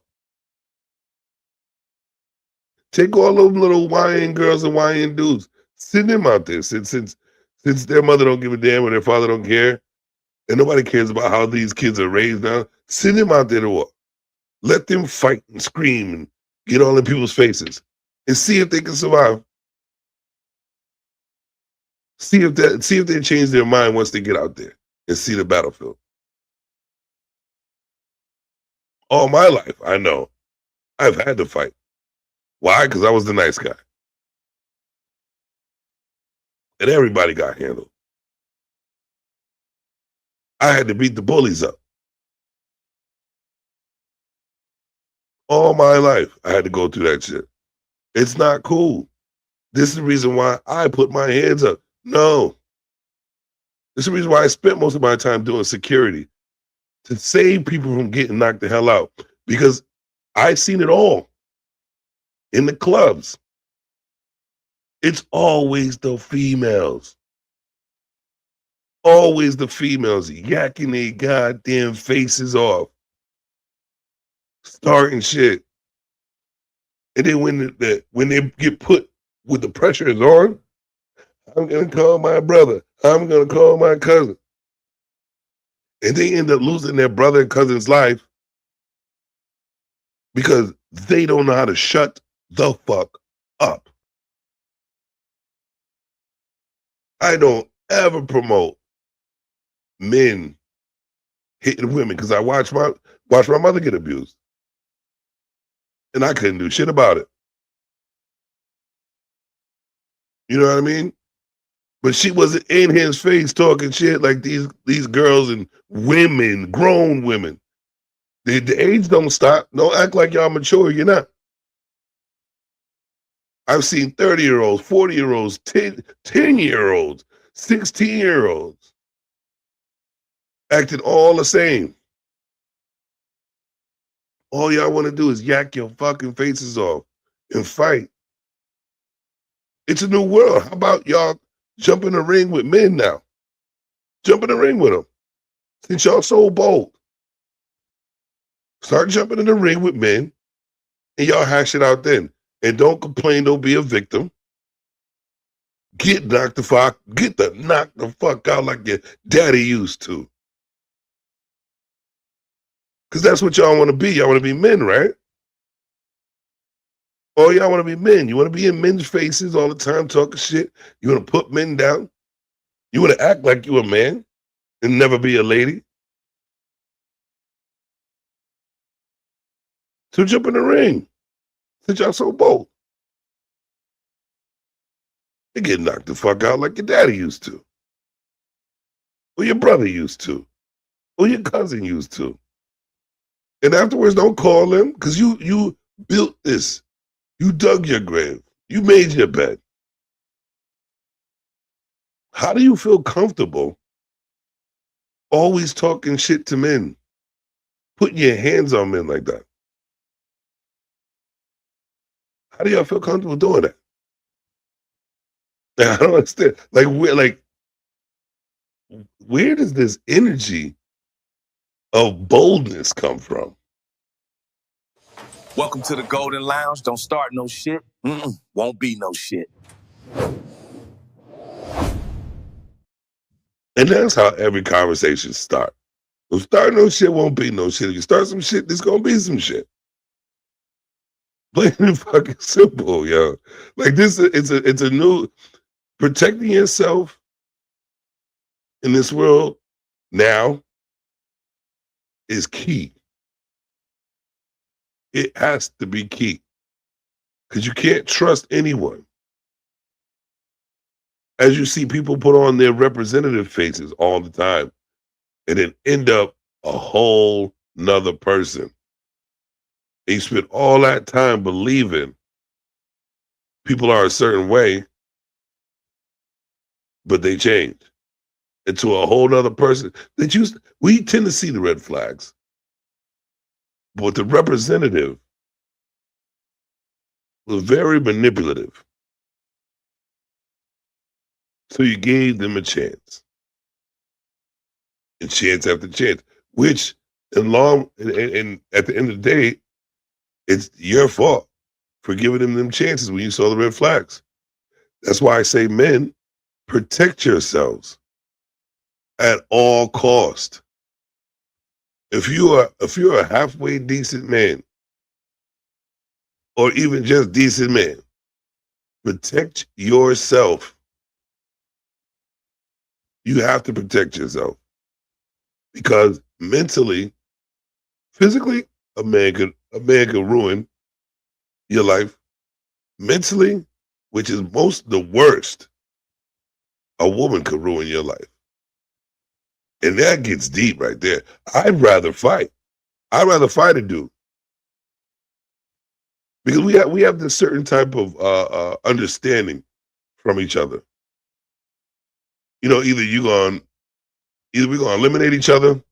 Take all those little YN girls and YN dudes, send them out there since their mother don't give a damn or their father don't care, and nobody cares about how these kids are raised now. Send them out there to war. Let them fight and scream and get all in people's faces and see if they can survive. See if they change their mind once they get out there and see the battlefield. All my life, I know, I've had to fight. Why? Because I was the nice guy. And everybody got handled. I had to beat the bullies up. All my life, I had to go through that shit. It's not cool. This is the reason why I put my hands up. No. This is the reason why I spent most of my time doing security, to save people from getting knocked the hell out. Because I've seen it all in the clubs. It's always the females. Always the females yakking their goddamn faces off, starting shit. And then when they get put, with the pressure is on, I'm going to call my brother. I'm going to call my cousin. And they end up losing their brother and cousin's life because they don't know how to shut the fuck up. I don't ever promote men hitting women because I watched my mother get abused. And I couldn't do shit about it. You know what I mean? But she wasn't in his face talking shit like these girls and women, grown women. The age don't stop. Don't act like y'all mature. You're not. I've seen 30-year-olds, 40-year-olds, 10-year-olds, 16-year-olds acting all the same. All y'all want to do is yak your fucking faces off and fight. It's a new world. How about y'all jump in the ring with men now? Jump in the ring with them. Since y'all so bold. Start jumping in the ring with men and y'all hash it out then. And don't complain, don't be a victim. Get knocked the fuck out like your daddy used to. Because that's what y'all want to be. Y'all want to be men, right? Oh, y'all want to be men. You want to be in men's faces all the time talking shit. You want to put men down. You want to act like you a man and never be a lady. So jump in the ring. Since y'all so bold. You get knocked the fuck out like your daddy used to. Or your brother used to. Or your cousin used to. And afterwards, don't call them, because you built this. You dug your grave. You made your bed. How do you feel comfortable always talking shit to men? Putting your hands on men like that? How do y'all feel comfortable doing that? I don't understand. Where does this energy of boldness come from? Welcome to the Golden Lounge. Don't start no shit. Won't be no shit. And that's how every conversation starts. Don't start no shit, won't be no shit. If you start some shit, there's gonna be some shit. Plain and fucking simple, yo. Like this, it's a new protecting yourself in this world now is key. It has to be key. Because you can't trust anyone. As you see people put on their representative faces all the time and then end up a whole nother person. And you spend all that time believing people are a certain way, but they change into a whole nother person. We tend to see the red flags. But the representative was very manipulative. So you gave them a chance. And chance after chance. Which and at the end of the day, it's your fault for giving them chances when you saw the red flags. That's why I say, men, protect yourselves at all cost. If you're a halfway decent man, or even just decent man, protect yourself. You have to protect yourself. Because mentally, physically, a man could ruin your life. Mentally, which is the worst, a woman could ruin your life. And that gets deep right there. I'd rather fight. I'd rather fight a dude. Because we have this certain type of understanding from each other. You know, either we're gonna eliminate each other,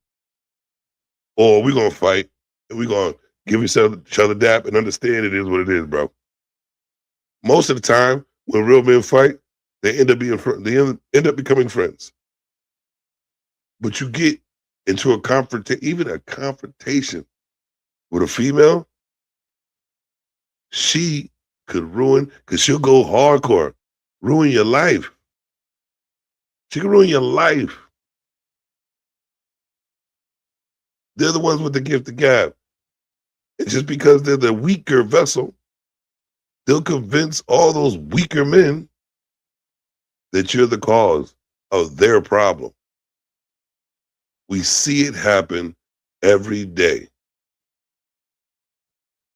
or we're gonna fight and we're gonna give each other dap and understand it is what it is, bro. Most of the time, when real men fight, they end up becoming friends. But you get into a confrontation with a female, she could ruin, because she'll go hardcore, ruin your life. She can ruin your life. They're the ones with the gift of gab. And just because they're the weaker vessel, they'll convince all those weaker men that you're the cause of their problem. We see it happen every day.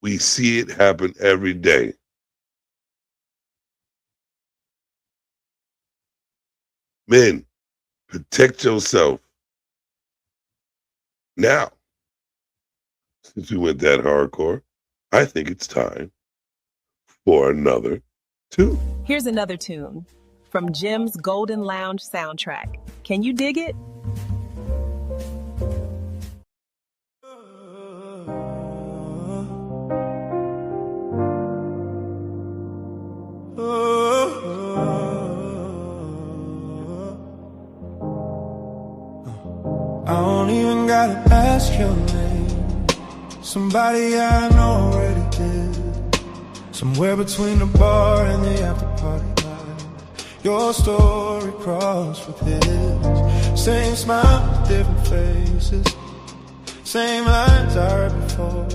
We see it happen every day. Men, protect yourself. Now, since we went that hardcore, I think it's time for another tune. Here's another tune from Jim's Golden Lounge soundtrack. Can you dig it? I don't even gotta ask your name. Somebody I know already did. Somewhere between the bar and the after party night, your story crossed with his. Same smile, different faces. Same lines I heard before.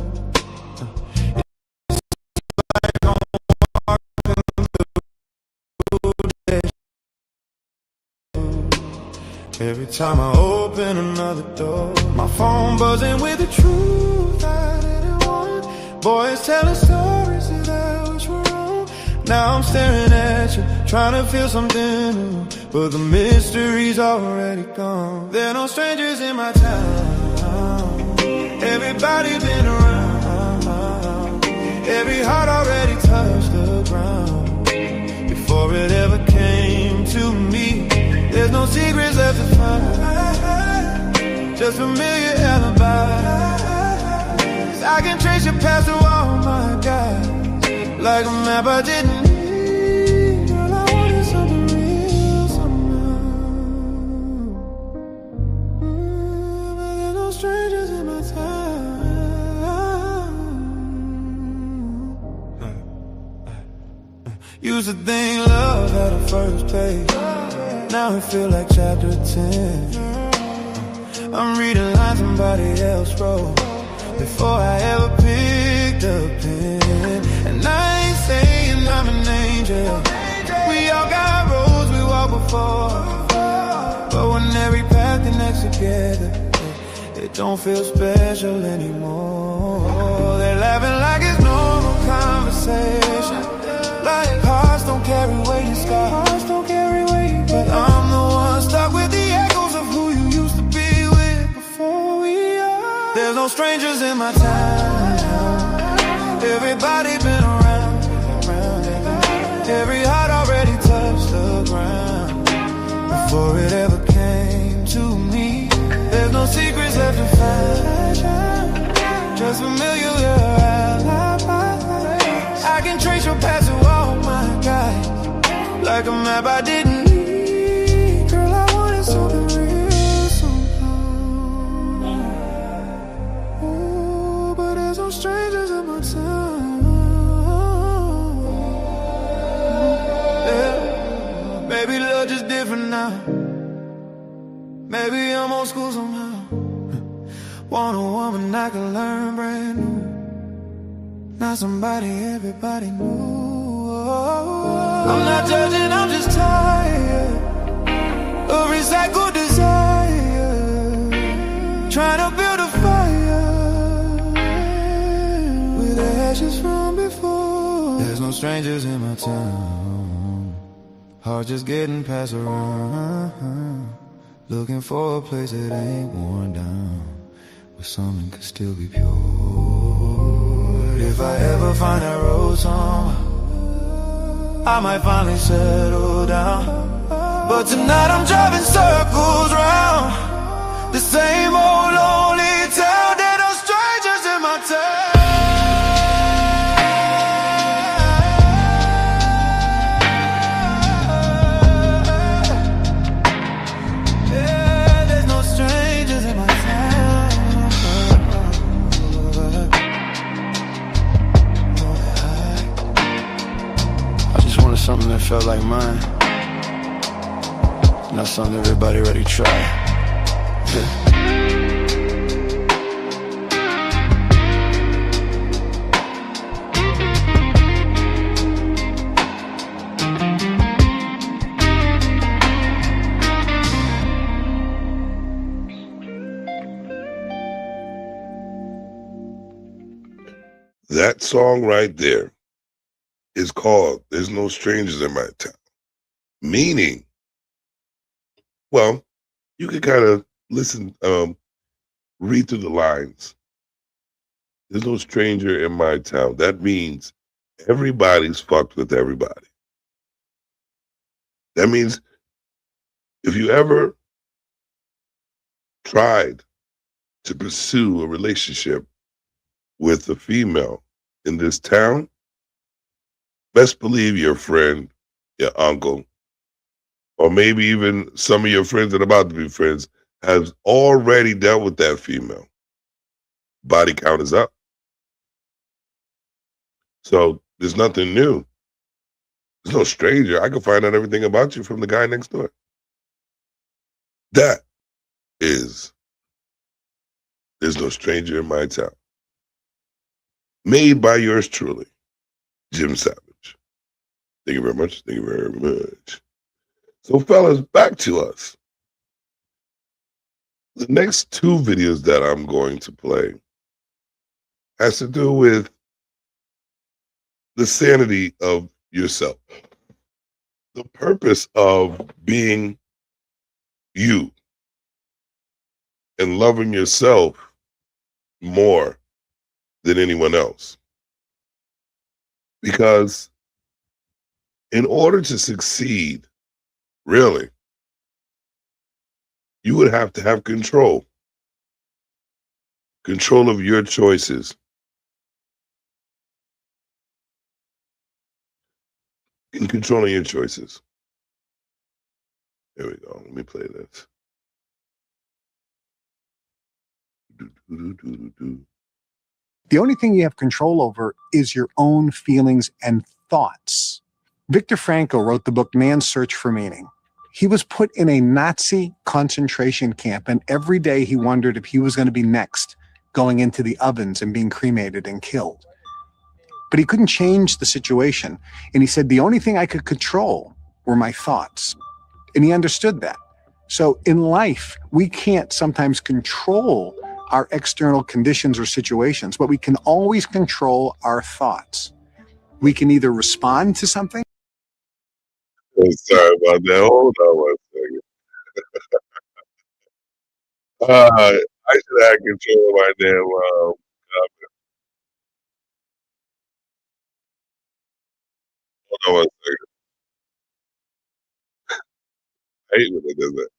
Every time I open another door, my phone buzzing with the truth I didn't want, Boys telling stories that I wish were wrong. Now I'm staring at you, trying to feel something new, but the mystery's already gone. There are no strangers in my town. Everybody been around. Every heart already touched the ground before it ever came to me. There's no secrets left to find, just familiar alibis. I can trace your path through all my guys, like a map I didn't need. Girl, I wanted something real somehow. But there's no strangers in my town. Used to think love had a first page, now it feel like chapter 10. I'm reading lines somebody else wrote before I ever picked a pen. And I ain't saying I'm an angel, we all got roads we walk before, but when every path connects together, it don't feel special anymore. They're laughing like it's normal conversation, like hearts don't carry weight and scars don't carry weight. But I'm the one stuck with the echoes of who you used to be with before we are. There's no strangers in my town. Everybody been around. Every heart already touched the ground before it ever came to me. There's no secrets left to find, just familiar alibis. I can trace your path to all my guys, like a map I didn't need. Girl, I wanted something real somehow. Ooh, but there's no strangers in my town. Yeah. Maybe love just different now. Maybe I'm old school somehow. Want a woman I can learn brand new, not somebody everybody knew. I'm not judging, I'm just tired of recycled desire, trying to build a fire with ashes from before. There's no strangers in my town, heart just getting passed around, looking for a place that ain't worn down, where something could still be pure. If I ever find that road somewhere, I might finally settle down. But tonight I'm driving circles round the same old lonely town. There are no strangers in my town. Yeah, there's no strangers in my town. Something that felt like mine, not something everybody already tried. That song right there is called There's No Strangers in My Town. Meaning, well, you can kind of listen, read through the lines. There's no stranger in my town. That means everybody's fucked with everybody. That means if you ever tried to pursue a relationship with a female in this town, best believe your friend, your uncle, or maybe even some of your friends that are about to be friends has already dealt with that female. Body count is up. So there's nothing new. There's no stranger. I can find out everything about you from the guy next door. That is There's No Stranger in My Town. Made by yours truly, Jim Savage. Thank you very much. Thank you very much. So, fellas, back to us. The next two videos that I'm going to play has to do with the sanity of yourself. The purpose of being you and loving yourself more than anyone else. Because in order to succeed, really, you would have to have control of your choices. In controlling your choices. Here we go. Let me play this. The only thing you have control over is your own feelings and thoughts. Viktor Frankl wrote the book Man's Search for Meaning. He was put in a Nazi concentration camp, and every day he wondered if he was going to be next, going into the ovens and being cremated and killed. But he couldn't change the situation. And he said, the only thing I could control were my thoughts. And he understood that. So in life, we can't sometimes control our external conditions or situations, but we can always control our thoughts. We can either respond to something. Oh, sorry about that. Hold on one second. I should have control of my damn comment. Hold on one second. I hate when it does that.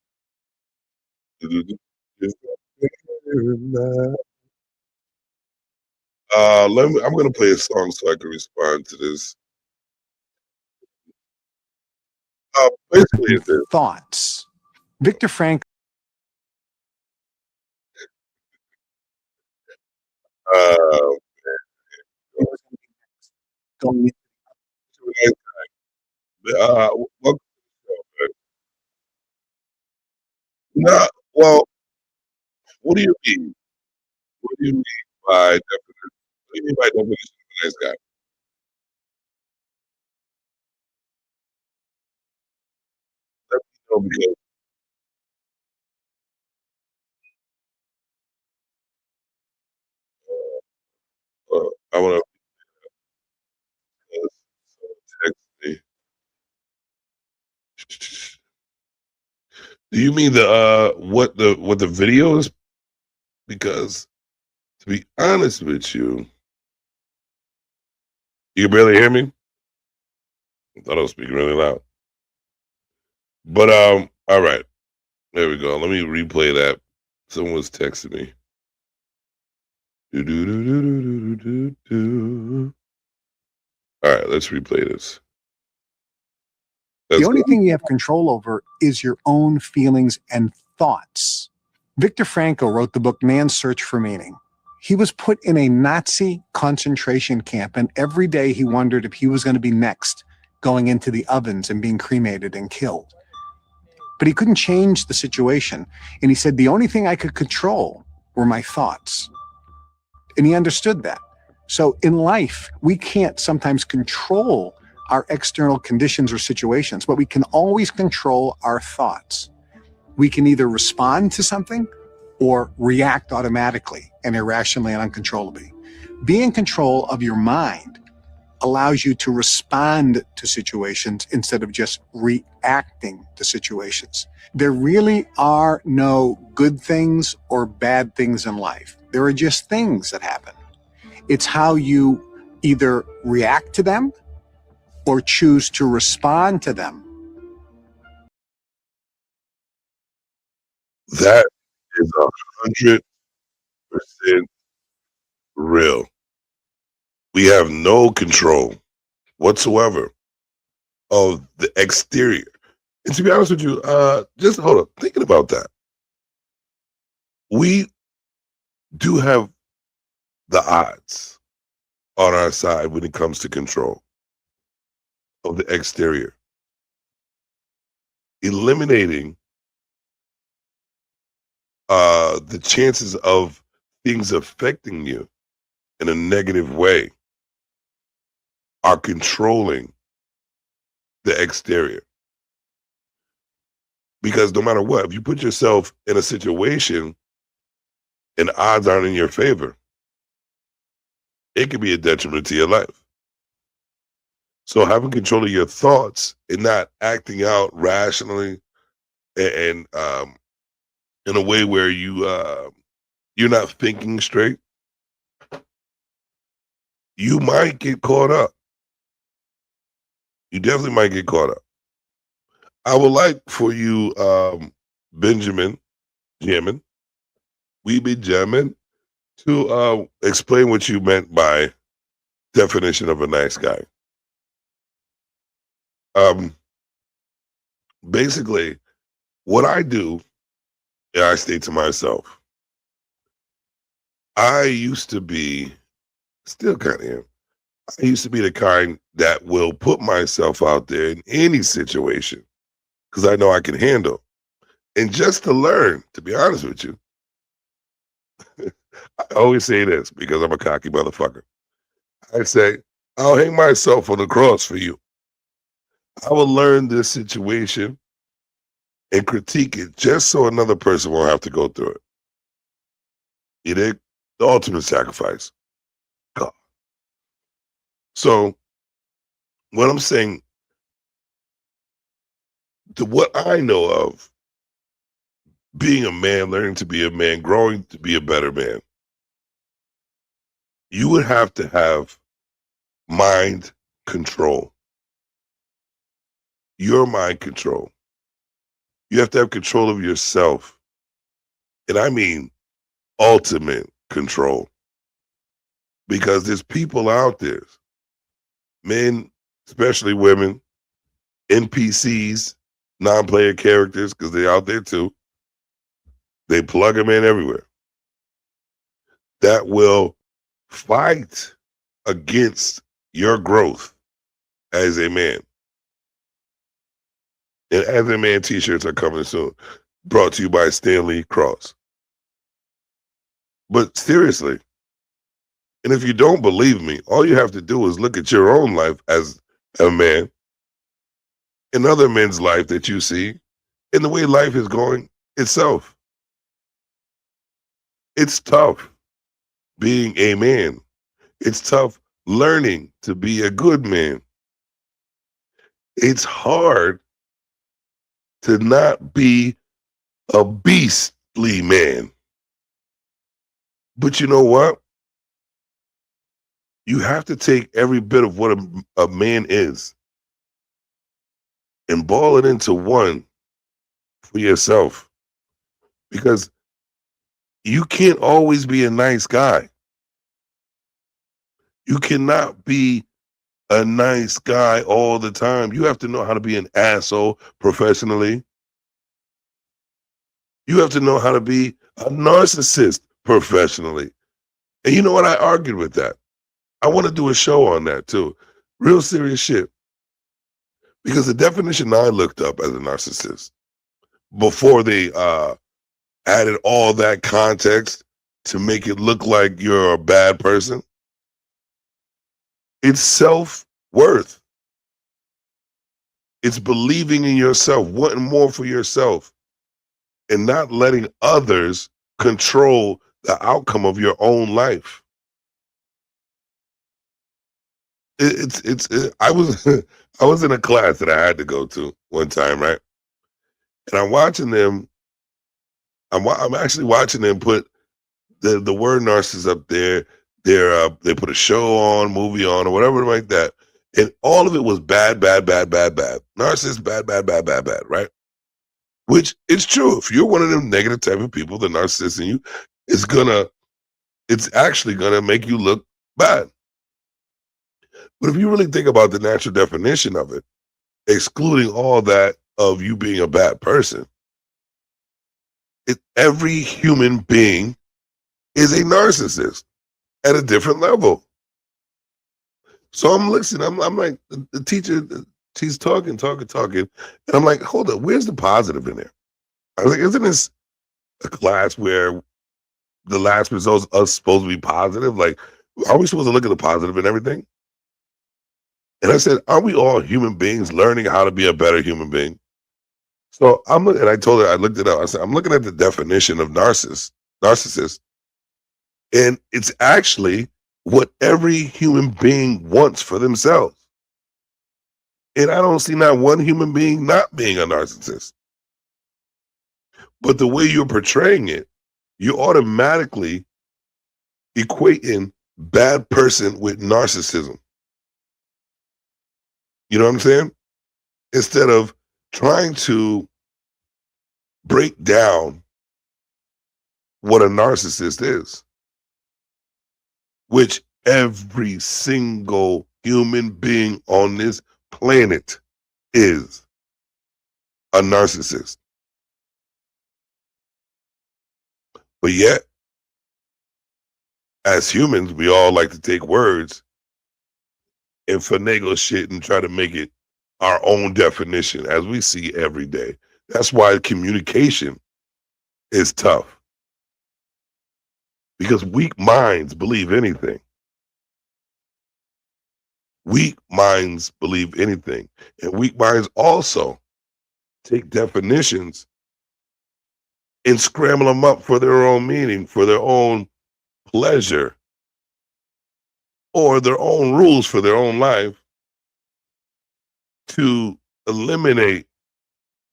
I'm gonna play a song so I can respond to this. Basically, it's this. Thoughts. Viktor Frankl. No, well, what do you mean? What do you mean by definition? What do you mean by definition of a nice guy? Let me know because I want to text me. Do you mean the what the video is? Because to be honest with you, you can barely hear me. I thought I was speaking really loud. But all right, there we go. Let me replay that. Someone was texting me. All right, let's replay this. The only thing you have control over is your own feelings and thoughts. Viktor Frankl wrote the book Man's Search for Meaning. He was put in a Nazi concentration camp, and every day he wondered if he was going to be next, going into the ovens and being cremated and killed. But he couldn't change the situation. And he said, the only thing I could control were my thoughts. And he understood that. So in life, we can't sometimes control our external conditions or situations, but we can always control our thoughts. We can either respond to something or react automatically and irrationally and uncontrollably. Being in control of your mind allows you to respond to situations instead of just reacting to situations. There really are no good things or bad things in life. There are just things that happen. It's how you either react to them or choose to respond to them. That is 100% real. We have no control whatsoever of the exterior. And to be honest with you, just hold up, thinking about that. We do have the odds on our side when it comes to control of the exterior. Eliminating the chances of things affecting you in a negative way are controlling the exterior. Because no matter what, if you put yourself in a situation and odds aren't in your favor, it could be a detriment to your life. So having control of your thoughts and not acting out rationally and in a way where you're not thinking straight, you might get caught up. You definitely might get caught up. I would like for you, Benjamin Jamin, we be jamming, to explain what you meant by definition of a nice guy. Basically, what I do, I state to myself, I used to be, still kind of am, I used to be the kind that will put myself out there in any situation because I know I can handle. And just to learn, to be honest with you, I always say this because I'm a cocky motherfucker. I say, I'll hang myself on the cross for you. I will learn this situation and critique it just so another person won't have to go through it. You dig? The ultimate sacrifice. God. So, what I'm saying, to what I know of being a man, learning to be a man, growing to be a better man, you would have to have mind control. Your mind control. You have to have control of yourself. And I mean ultimate control. Because there's people out there, men, especially women, NPCs, non-player characters, because they're out there too. They plug them in everywhere. That will fight against your growth as a man. And As a Man t-shirts are coming soon. Brought to you by Stanley Cross. But seriously, and if you don't believe me, all you have to do is look at your own life as a man and other men's life that you see and the way life is going itself. It's tough being a man. It's tough learning to be a good man. It's hard to not be a beastly man. But you know what? You have to take every bit of what a man is and ball it into one for yourself. Because you can't always be a nice guy. You cannot be a nice guy all the time. You have to know how to be an asshole professionally. You have to know how to be a narcissist professionally. And you know what? I argued with that. I want to do a show on that too. Real serious shit. Because the definition I looked up as a narcissist, before they added all that context to make it look like you're a bad person, it's self-worth. It's believing in yourself, wanting more for yourself, and not letting others control the outcome of your own life. I was in a class that I had to go to one time, right? And I'm watching them. I'm actually watching them put the word narcissist up there. They put a show on, movie on, or whatever like that, and all of it was bad. Narcissist, bad, right? Which is true. If you're one of them negative type of people, the narcissist in you it's actually gonna make you look bad. But if you really think about the natural definition of it, excluding all that of you being a bad person, every human being is a narcissist at a different level. So I'm listening. I'm like, the teacher, she's talking. And I'm like, hold up, where's the positive in there? I was like, isn't this a class where the last results are supposed to be positive? Like, are we supposed to look at the positive in everything? And I said, aren't we all human beings learning how to be a better human being? So I'm looking, and I told her, I looked it up. I said, I'm looking at the definition of narcissist, and it's actually what every human being wants for themselves. And I don't see not one human being not being a narcissist. But the way you're portraying it, you're automatically equating bad person with narcissism. You know what I'm saying? Instead of trying to break down what a narcissist is, which every single human being on this planet is a narcissist. But yet, as humans, we all like to take words and finagle shit and try to make it our own definition, as we see every day. That's why communication is tough. Because weak minds believe anything. Weak minds believe anything. And weak minds also take definitions and scramble them up for their own meaning, for their own pleasure, or their own rules for their own life to eliminate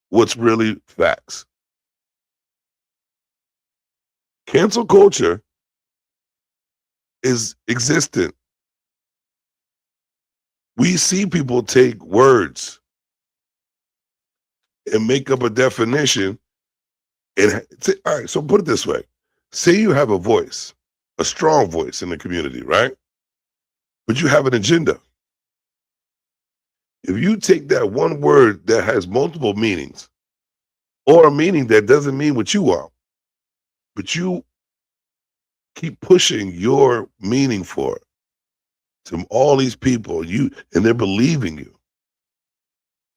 what's really facts. Cancel culture is existent. We see people take words and make up a definition. And all right, so put it this way. Say you have a voice, a strong voice in the community, right? But you have an agenda. If you take that one word that has multiple meanings, or a meaning that doesn't mean what you want, but you keep pushing your meaning for it to all these people, and they're believing you.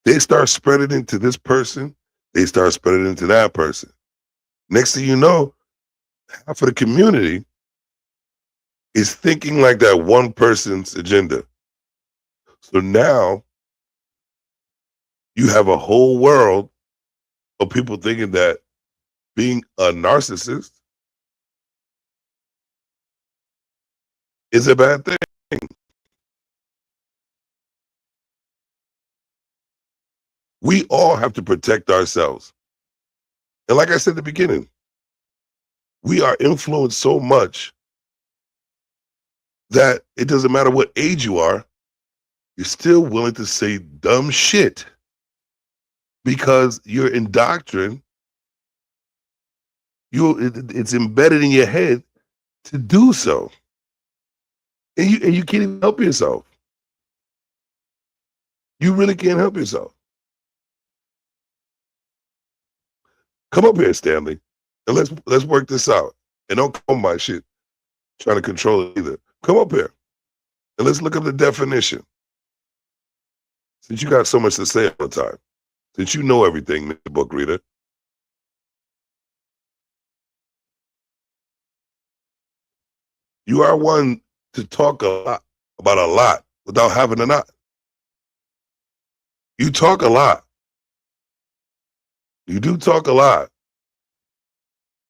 They start spreading into this person, they start spreading into that person. Next thing you know, half of the community is thinking like that one person's agenda. So now you have a whole world of people thinking that being a narcissist is a bad thing. We all have to protect ourselves. And like I said at the beginning, we are influenced so much that it doesn't matter what age you are, you're still willing to say dumb shit because you're indoctrined. It's embedded in your head to do so. And you can't even help yourself. You really can't help yourself. Come up here, Stanley, and let's work this out. And don't come my shit trying to control it either. Come up here and let's look up the definition. Since you got so much to say all the time, since you know everything, Mr. Book Reader. You are one to talk a lot about a lot without having a lot. You talk a lot. You do talk a lot.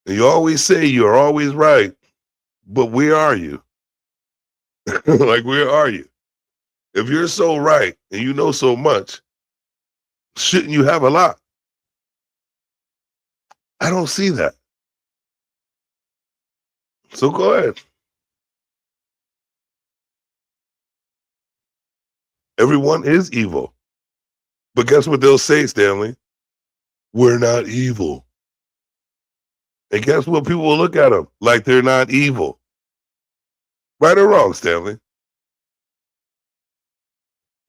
And you always say you're always right, but where are you? Like, where are you? If you're so right and you know so much, shouldn't you have a lot? I don't see that. So go ahead. Everyone is evil. But guess what they'll say, Stanley? We're not evil. And guess what? People will look at them like they're not evil. Right or wrong, Stanley?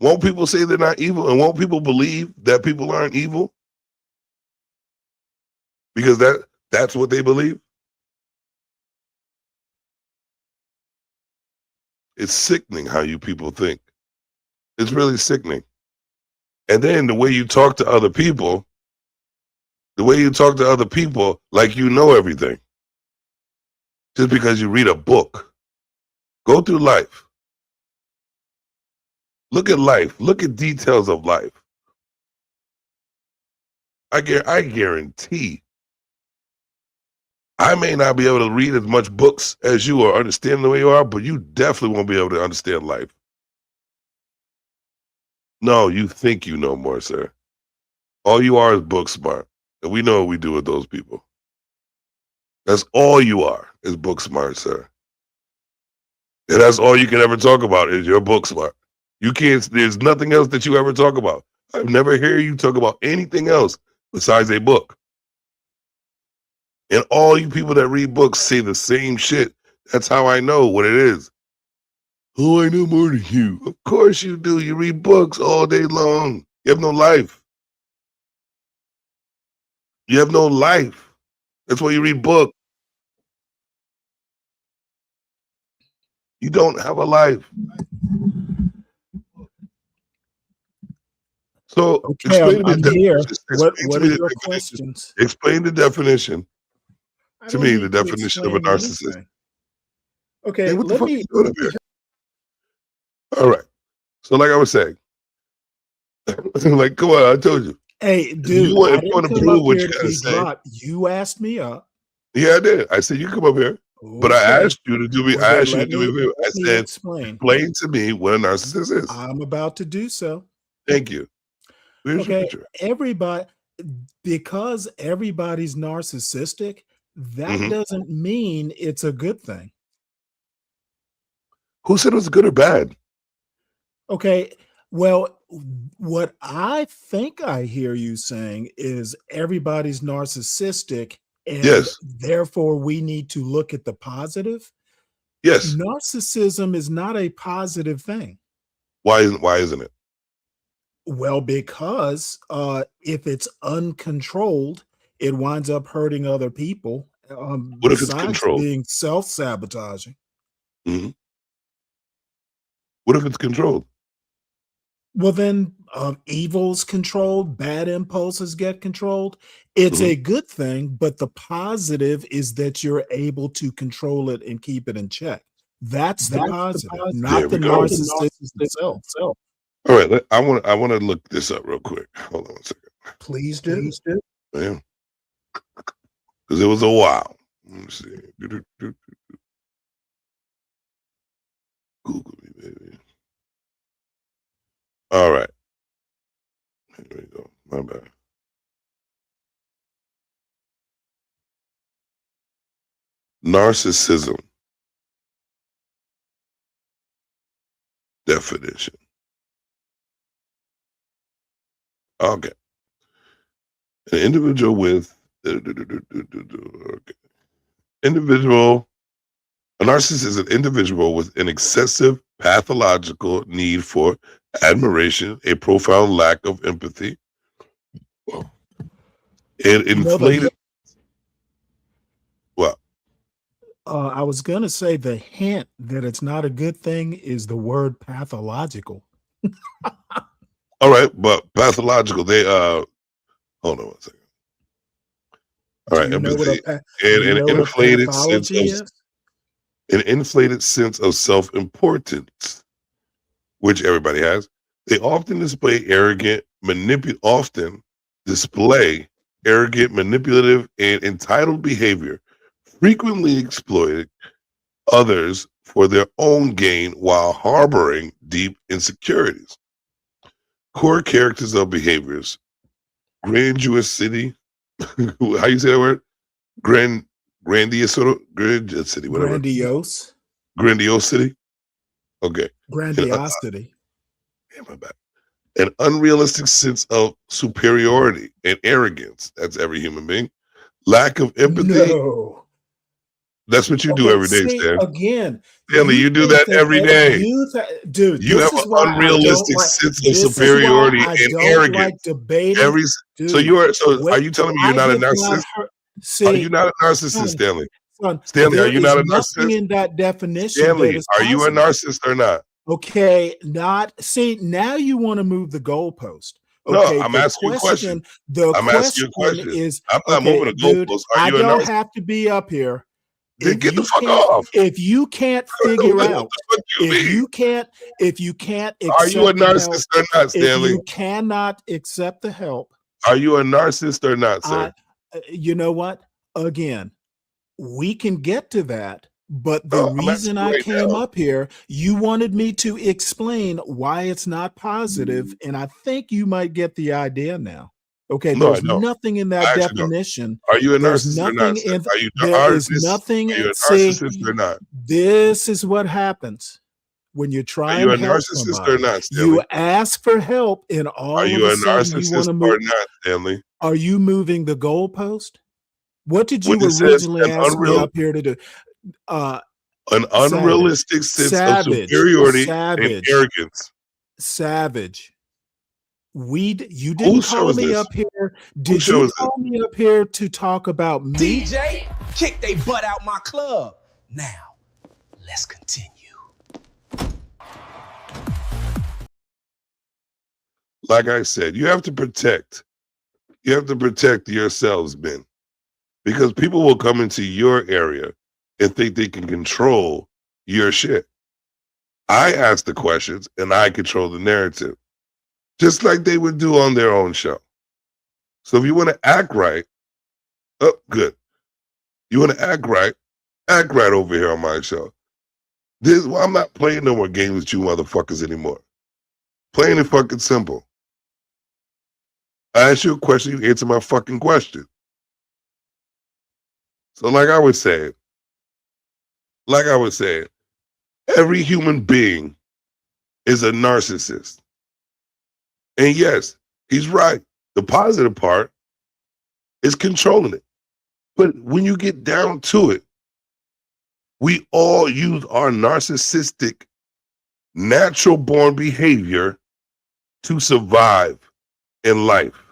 Won't people say they're not evil? And won't people believe that people aren't evil? Because that's what they believe? It's sickening how you people think. It's really sickening. And then the way you talk to other people, like you know everything. Just because you read a book. Go through life. Look at life. Look at details of life. I guarantee I may not be able to read as much books as you or understand the way you are, but you definitely won't be able to understand life. No, you think you know more, sir. All you are is book smart. And we know what we do with those people. That's all you are, is book smart, sir. And that's all you can ever talk about is your book smart. You can't, there's nothing else that you ever talk about. I've never heard you talk about anything else besides a book. And all you people that read books say the same shit. That's how I know what it is. Oh, I know more than you. Of course you do. You read books all day long. You have no life. You have no life. That's why you read books. You don't have a life. So okay, I'm here. What are your questions? Explain the definition to me, the definition of a narcissist. Anything. Okay, hey, what the fuck me. you doing up here? All right. So like I was saying, like, come on, I told you. Hey, dude, you want to prove what you gotta say. You asked me up. Yeah, I did. I said you come up here. Okay. But I asked you to do me. I asked you to do me a favor. I said, explain to me what a narcissist is. I'm about to do so. Thank you. Where's your picture? Everybody, because everybody's narcissistic, that doesn't mean it's a good thing. Who said it was good or bad? Okay, well, what I think I hear you saying is everybody's narcissistic, and therefore we need to look at the positive. Yes. Narcissism is not a positive thing. Why isn't it? Well, because if it's uncontrolled, it winds up hurting other people. What if it's controlled? Being self-sabotaging. Mm-hmm. What if it's controlled? Well, then evil's controlled, bad impulses get controlled. It's a good thing, but the positive is that you're able to control it and keep it in check. That's the positive, not the narcissist itself. All right, I want to look this up real quick. Hold on one second. Please do. Yeah, because it was a while. Let me see. Google me, baby. All right. Here we go. My bad. Narcissism. Definition. Okay. An individual with individual. A narcissist is an individual with an excessive pathological need for admiration, a profound lack of empathy, and inflated. Well, I was going to say the hint that it's not a good thing is the word pathological. All right, but pathological, they hold on one second. All right, empathy and an inflated sense of an inflated sense of self-importance, which everybody has. They often display arrogant, manipulative, and entitled behavior, frequently exploiting others for their own gain while harboring deep insecurities. Core characters of behaviors: grandiosity. How you say that word? Grandiosity, whatever. Grandiosity. Okay. Grandiosity. My bad. An unrealistic sense of superiority and arrogance. That's every human being. Lack of empathy. No. That's what you do every day, Stan. Again, Stanley, you do that every day. Dude, you have an unrealistic sense of superiority and arrogance. So are you telling me you're not a narcissist? Are you not a narcissist, Stanley? Stanley, are you not a narcissist? In that definition, Stanley, are you a narcissist or not? Okay, now you want to move the goalpost. Okay, no, I'm asking you a question. I'm asking you a question. I'm not moving the goalpost. I don't have to be up here. Then get the fuck off. If you can't figure out, if you can't accept are you a narcissist or not, Stanley? If you cannot accept the help. Are you a narcissist or not, sir? You know what? Again, we can get to that, But the reason I came up here, you wanted me to explain why it's not positive, and I think you might get the idea now. Okay, there's nothing in that definition. Are you a There's narcissist or nothing not? in Are you there is nothing. Are you a See, narcissist or not? this is what happens when you try Are you and a help narcissist somebody. or not, Stanley? You ask for help, and all Are of you a a sudden you want narcissist to or move. not, Stanley? Are you moving the goalpost? What did you When it says originally an ask me up here to do? An unrealistic sense of superiority and arrogance. Savage. You didn't call me up here. Did you call me up here to talk about me? DJ, kick they butt out my club. Now, let's continue. Like I said, you have to protect yourselves, men. Because people will come into your area and think they can control your shit. I ask the questions and I control the narrative, just like they would do on their own show. So if you want to act right, good. You want to act right over here on my show. I'm not playing no more games with you motherfuckers anymore. Plain and fucking simple. I ask you a question, you answer my fucking question. So like I was saying, every human being is a narcissist. And yes, he's right. The positive part is controlling it. But when you get down to it, we all use our narcissistic, natural born behavior to survive in life.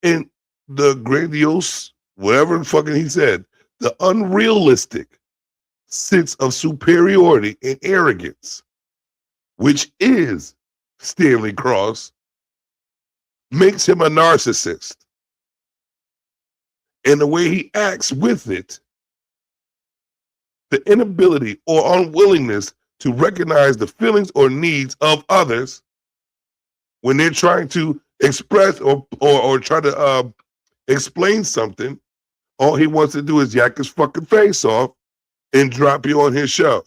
And the grandiose, whatever fucking he said, the unrealistic sense of superiority and arrogance, which is Stanley Cross, makes him a narcissist. And the way he acts with it, the inability or unwillingness to recognize the feelings or needs of others when they're trying to express or try to explain something, all he wants to do is yak his fucking face off and drop you on his show.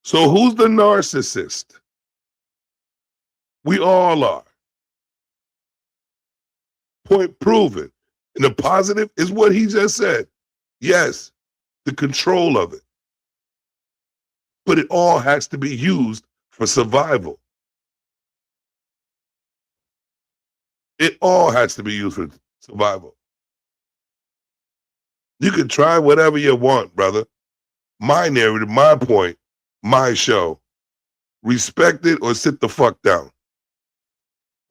So who's the narcissist? We all are. Point proven. And the positive is what he just said. Yes, the control of it. But it all has to be used for survival. It all has to be used for survival. You can try whatever you want, brother. My narrative, my point, my show. Respect it or sit the fuck down.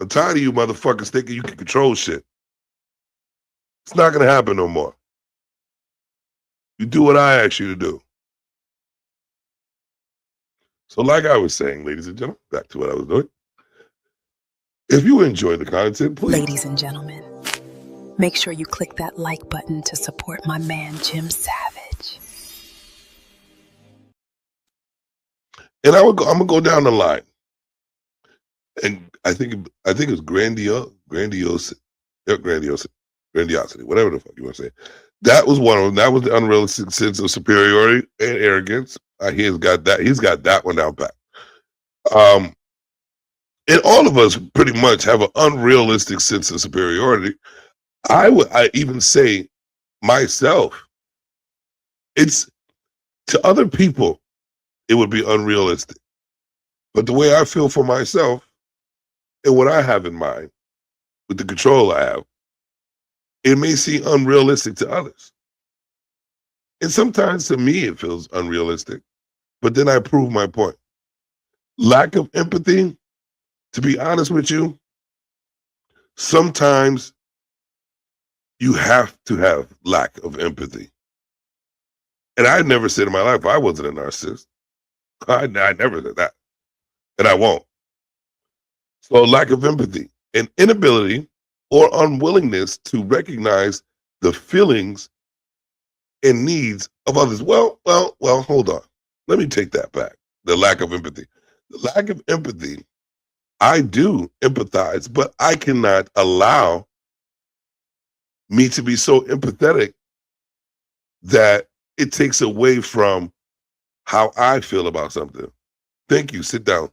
I'm tired of you motherfuckers thinking you can control shit. It's not going to happen no more. You do what I ask you to do. So like I was saying, ladies and gentlemen, back to what I was doing. If you enjoy the content, please. Ladies and gentlemen, make sure you click that like button to support my man, Jim Savage. And I'm gonna go down the line. And I think it's grandiosity, whatever the fuck you want to say. That was one of them. That was the unrealistic sense of superiority and arrogance. He's got that one down pat. And all of us pretty much have an unrealistic sense of superiority. I even say myself, it's to other people, it would be unrealistic. But the way I feel for myself and what I have in mind with the control I have, it may seem unrealistic to others. And sometimes to me it feels unrealistic, but then I prove my point. Lack of empathy, to be honest with you, sometimes you have to have lack of empathy. And I never said in my life I wasn't a narcissist. I never said that. And I won't. So lack of empathy and inability or unwillingness to recognize the feelings and needs of others. Well, hold on. Let me take that back. The lack of empathy. The lack of empathy, I do empathize, but I cannot allow me to be so empathetic that it takes away from how I feel about something. Thank you. Sit down.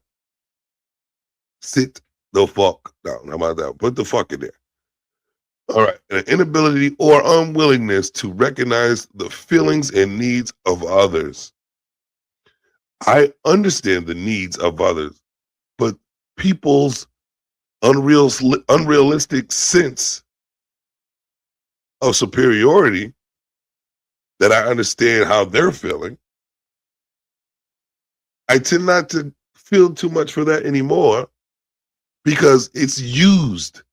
Sit the fuck down. How about that? Put the fuck in there. All right. An inability or unwillingness to recognize the feelings and needs of others. I understand the needs of others, but people's unrealistic sense of superiority, that I understand how they're feeling, I tend not to feel too much for that anymore because it's used.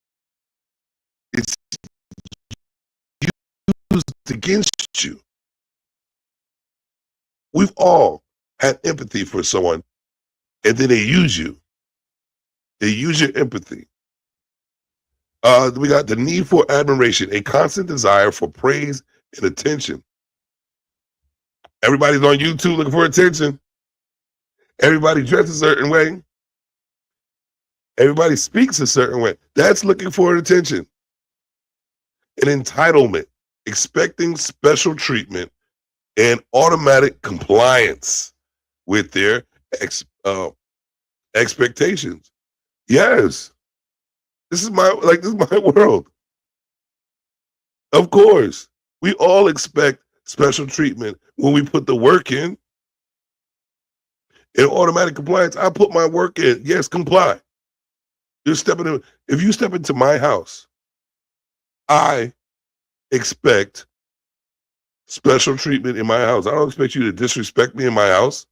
It's used against you. We've all had empathy for someone, and then they use you. They use your empathy. We got the need for admiration, a constant desire for praise and attention. Everybody's on YouTube looking for attention. Everybody dresses a certain way. Everybody speaks a certain way. That's looking for attention. An entitlement, expecting special treatment, and automatic compliance with their expectations. Yes. This is my world. Of course. We all expect special treatment when we put the work in. In automatic compliance, I put my work in. Yes, comply. You're stepping in. If you step into my house, I expect special treatment in my house. I don't expect you to disrespect me in my house.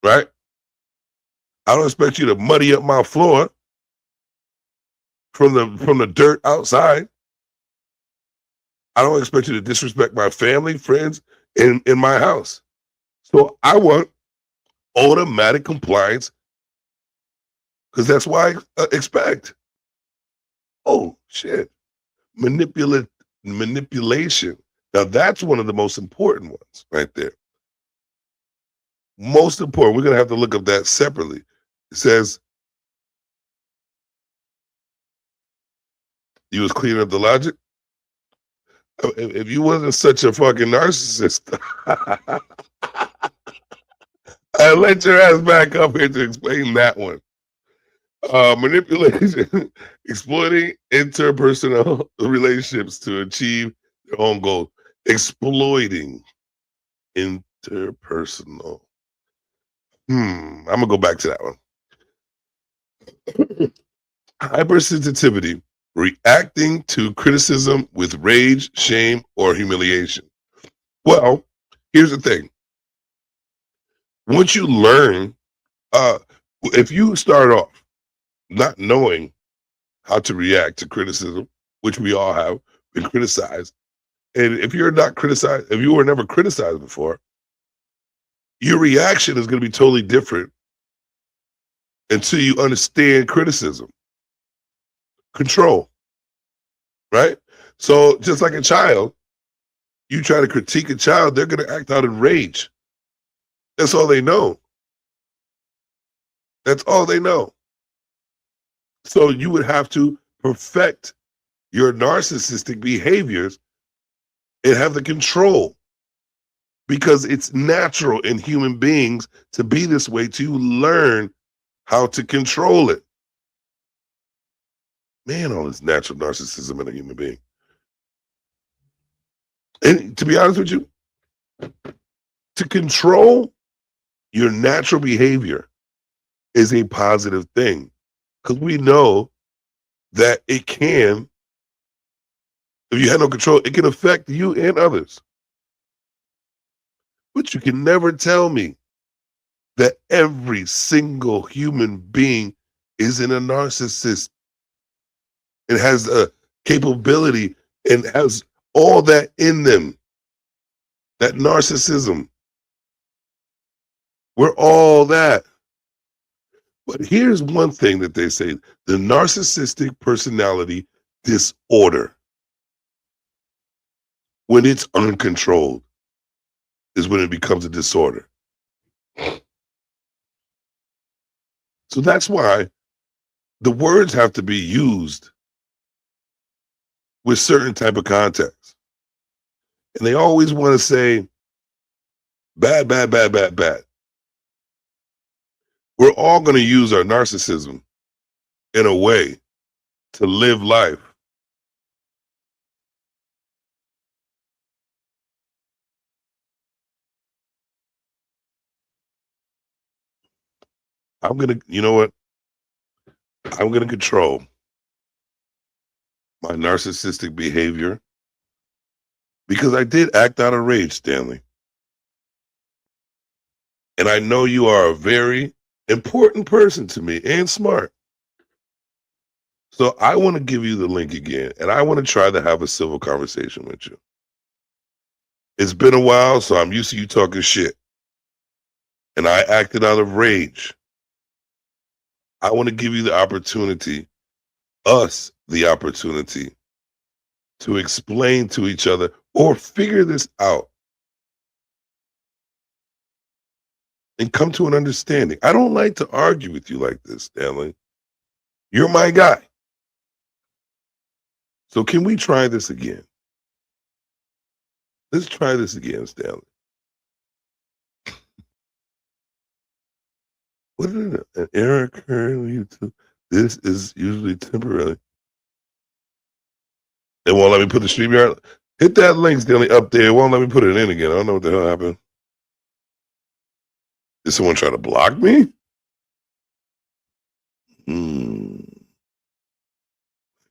Right? I don't expect you to muddy up my floor from the dirt outside. I don't expect you to disrespect my family, friends in my house. So I want automatic compliance because that's why I expect. Oh, shit. Manipulation. Now, that's one of the most important ones right there. Most important. We're going to have to look up that separately. It says, you was cleaning up the logic? If you wasn't such a fucking narcissist, I'd let your ass back up here to explain that one. Manipulation, exploiting interpersonal relationships to achieve their own goals. Exploiting interpersonal. I'm going to go back to that one. Hypersensitivity, reacting to criticism with rage, shame, or humiliation. Well, here's the thing. Once you learn, if you start off not knowing how to react to criticism, which we all have been criticized, and if you're not criticized, if you were never criticized before, your reaction is going to be totally different until you understand criticism. Control, right? So just like a child, you try to critique a child, they're going to act out in rage. That's all they know. That's all they know. So you would have to perfect your narcissistic behaviors and have the control, because it's natural in human beings to be this way, to learn how to control it. Man, all this natural narcissism in a human being. And to be honest with you, to control your natural behavior is a positive thing, because we know that it can, if you have no control, it can affect you and others. But you can never tell me that every single human being isn't a narcissist and has a capability and has all that in them, that narcissism. We're all that. But here's one thing that they say, the narcissistic personality disorder, when it's uncontrolled, is when it becomes a disorder. So that's why the words have to be used with certain type of context. And they always want to say, bad, bad, bad, bad, bad. We're all going to use our narcissism in a way to live life. I'm going to, you know what? I'm going to control my narcissistic behavior because I did act out of rage, Stanley. And I know you are a very important person to me and smart. So I want to give you the link again, and I want to try to have a civil conversation with you. It's been a while, so I'm used to you talking shit. And I acted out of rage. I want to give you the opportunity, us the opportunity, to explain to each other or figure this out and come to an understanding. I don't like to argue with you like this, Stanley. You're my guy. So can we try this again? Let's try this again, Stanley. What is it? An error occurring on YouTube. This is usually temporary. It won't let me put the StreamYard. Hit that link, Stanley, up there. It won't let me put it in again. I don't know what the hell happened. Did someone try to block me?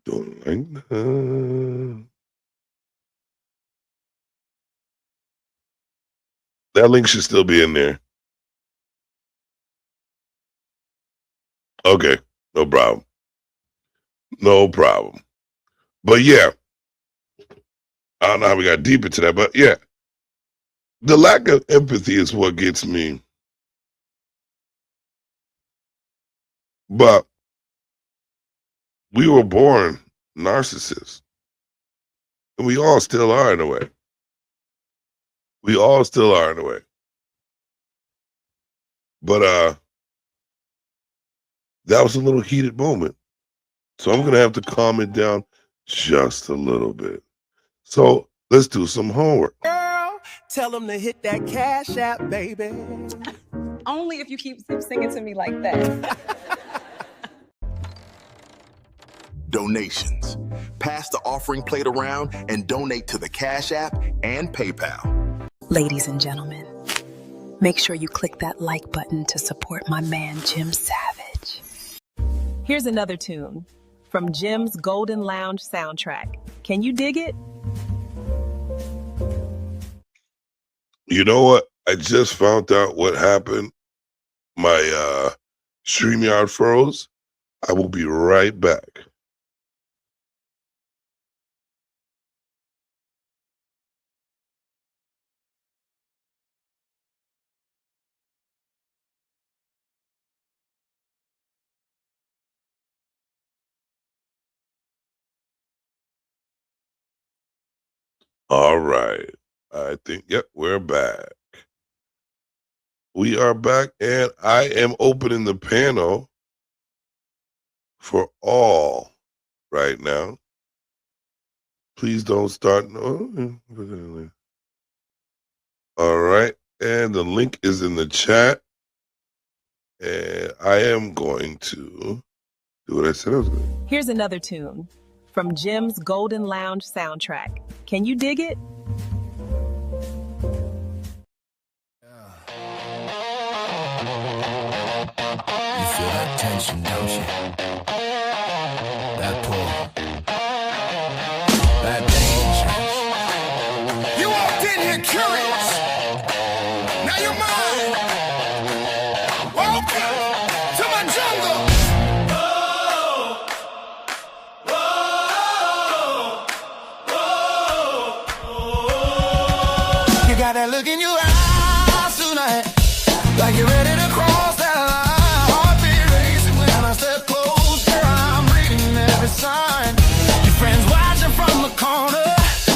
Don't like that. That link should still be in there. Okay, no problem. No problem. But yeah, I don't know how we got deep into that, but yeah, the lack of empathy is what gets me. But we were born narcissists, and we all still are in a way. We all still are in a way. But that was a little heated moment. So I'm going to have to calm it down just a little bit. So let's do some homework. Girl, tell them to hit that Cash App, baby. Only if you keep singing to me like that. Donations. Pass the offering plate around and donate to the Cash App and PayPal. Ladies and gentlemen, make sure you click that like button to support my man, Jim Savage. Here's another tune from Jim's Golden Lounge soundtrack. Can you dig it? You know what? I just found out what happened. My StreamYard froze. I will be right back. All right. I think, yep, we're back. We are back, and I am opening the panel for all right now. Please don't start. All right. And the link is in the chat. And I am going to do what I said I was going to do. Here's another tune from Jim's Golden Lounge soundtrack. Can you dig it? You feel that tension, don't you? That pull. That danger. You walked in here curious. Now you're mine. Welcome to my jungle. You got that look in your eyes tonight, like you're ready to cross that line. Heartbeat racing when I step closer. I'm reading every sign. Your friends watching from the corner,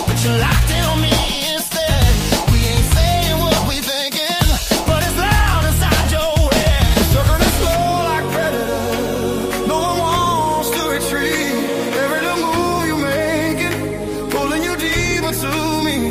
but you're locked in on me instead. We ain't saying what we thinking, but it's loud inside your head. Circling slow like predators. No one wants to retreat. Every little move you making, pulling you deeper to me.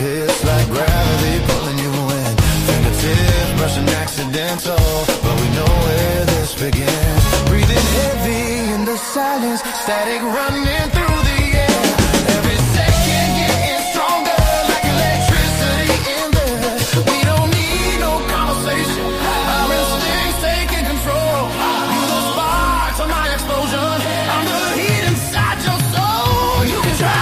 It's like gravity pulling you in. Fingertips brushing accidental, but we know where this begins. Breathing heavy in the silence, static running through the air. Every second getting stronger, like electricity in there. We don't need no conversation. Our instincts taking control. You the spark to my explosion. I'm the heat inside your soul. You can try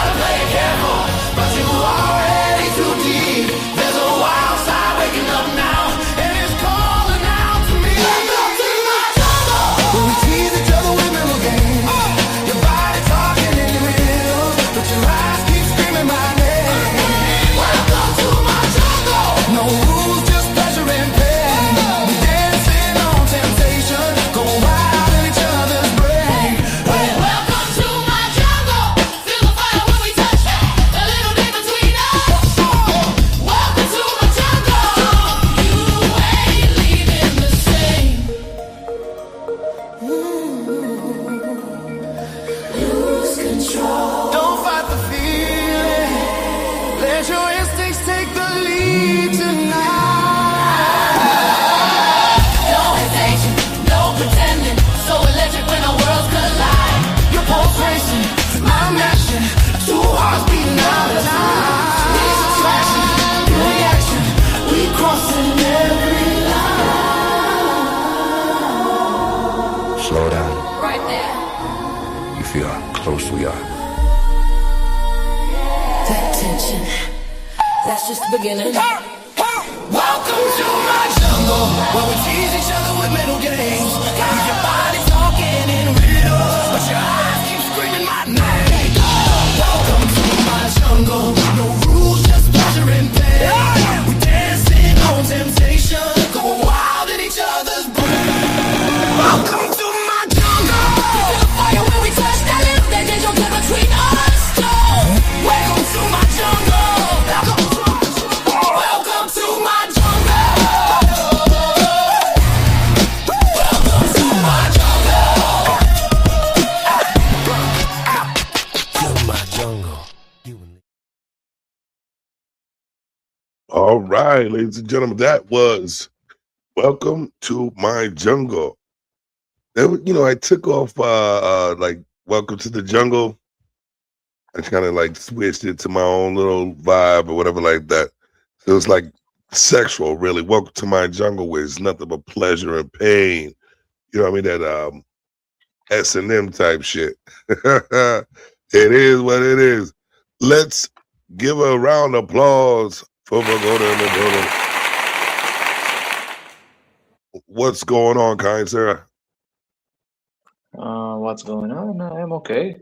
to play it careful, but you already too deep. There's a wild side waking up now, and it's calling out to me. Welcome to my jungle. When we tease each other with mental games, your body talking in the riddles, but your eyes keep screaming my name. Welcome to my jungle. No rules, just pleasure and pain. We dancing on temptation, go wild in each other's brain. Welcome to my jungle. Feel the fire when we touch it. A little bit between us. Welcome to my jungle. You ain't leaving the same. Lose control. Don't fight the feeling. Let your instincts take the lead tonight. No hesitation, no pretending. So electric when our worlds collide. Your pulse racing, I'm mashing. Two hearts beating out of time. It's attraction, reaction. We crossing every line. Slow down. Right there. You feel how close we are. That tension, that's just the beginning. Welcome to my jungle, where we tease each other with mental games. Keep your body talking in riddles, but your eyes keep screaming my name. Welcome to my jungle, no rules, just pleasure and pain. We dancing on temptation, go wild in each other's brain. Welcome to my jungle. Feel the fire when we touch that little that don't get between us. Welcome to my jungle. Welcome to my jungle. Welcome to my jungle. To my jungle. All right, ladies and gentlemen, that was Welcome to My Jungle. I took off like Welcome to the Jungle. I kind of like switched it to my own little vibe or whatever like that. So it's like sexual, really. Welcome to My Jungle, where it's nothing but pleasure and pain. You know what I mean? That S&M type shit. It is what it is. Let's give a round of applause for Pagoda in the building. What's going on, kind sir? What's going on? I'm okay.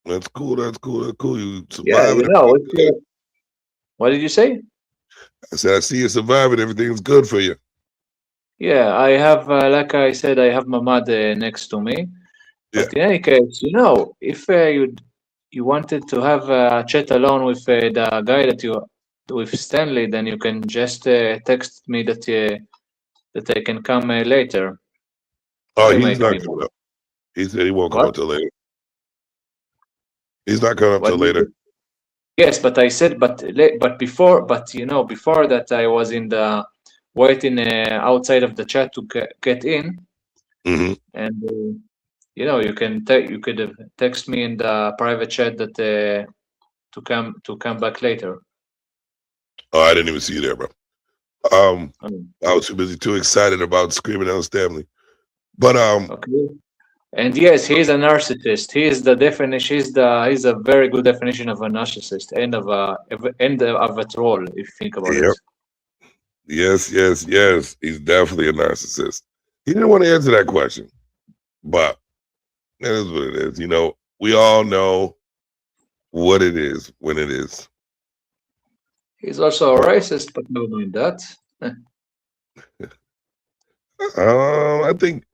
That's cool. That's cool. That's cool. You Yeah, surviving. what did you say? I said, I see you surviving. Everything's good for you. Yeah, I have, like I said, I have Mamad next to me. But in any case, if you wanted to have a chat alone with the guy with Stanley, then you can just text me that I can come later. Oh, You he's might not be- coming up. He said he won't come What? up till later. He's not coming up What till did you later. Yes, but I said, but before that, I was in the waiting outside of the chat to get in, Mm-hmm. and you could have text me in the private chat that to come back later. Oh, I didn't even see you there, bro. I was too busy, too excited about screaming out Stanley. But Okay. And yes, he's a narcissist. He is the definition. He's a very good definition of a narcissist and of a troll. If you think about Yep. it. Yes. He's definitely a narcissist. He didn't want to answer that question, but that is what it is. We all know what it is when it is. He's also a racist, but never mind that. I think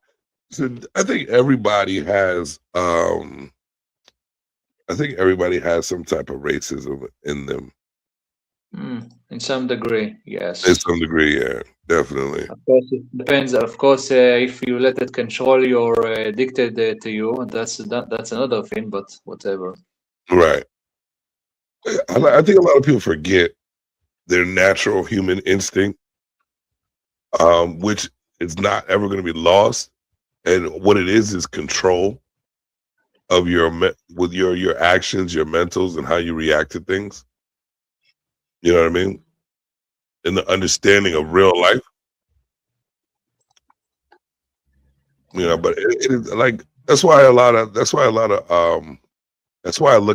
everybody has some type of racism in them. In some degree, yes. In some degree, yeah, definitely. Of course, it depends. Of course, if you let it control you or dictate to you, that's another thing. But whatever. Right. I think a lot of people forget their natural human instinct, which is not ever going to be lost. And what it is control of with your actions, your mentals, and how you react to things. You know what I mean? And the understanding of real life. You know, but it is like that's why I look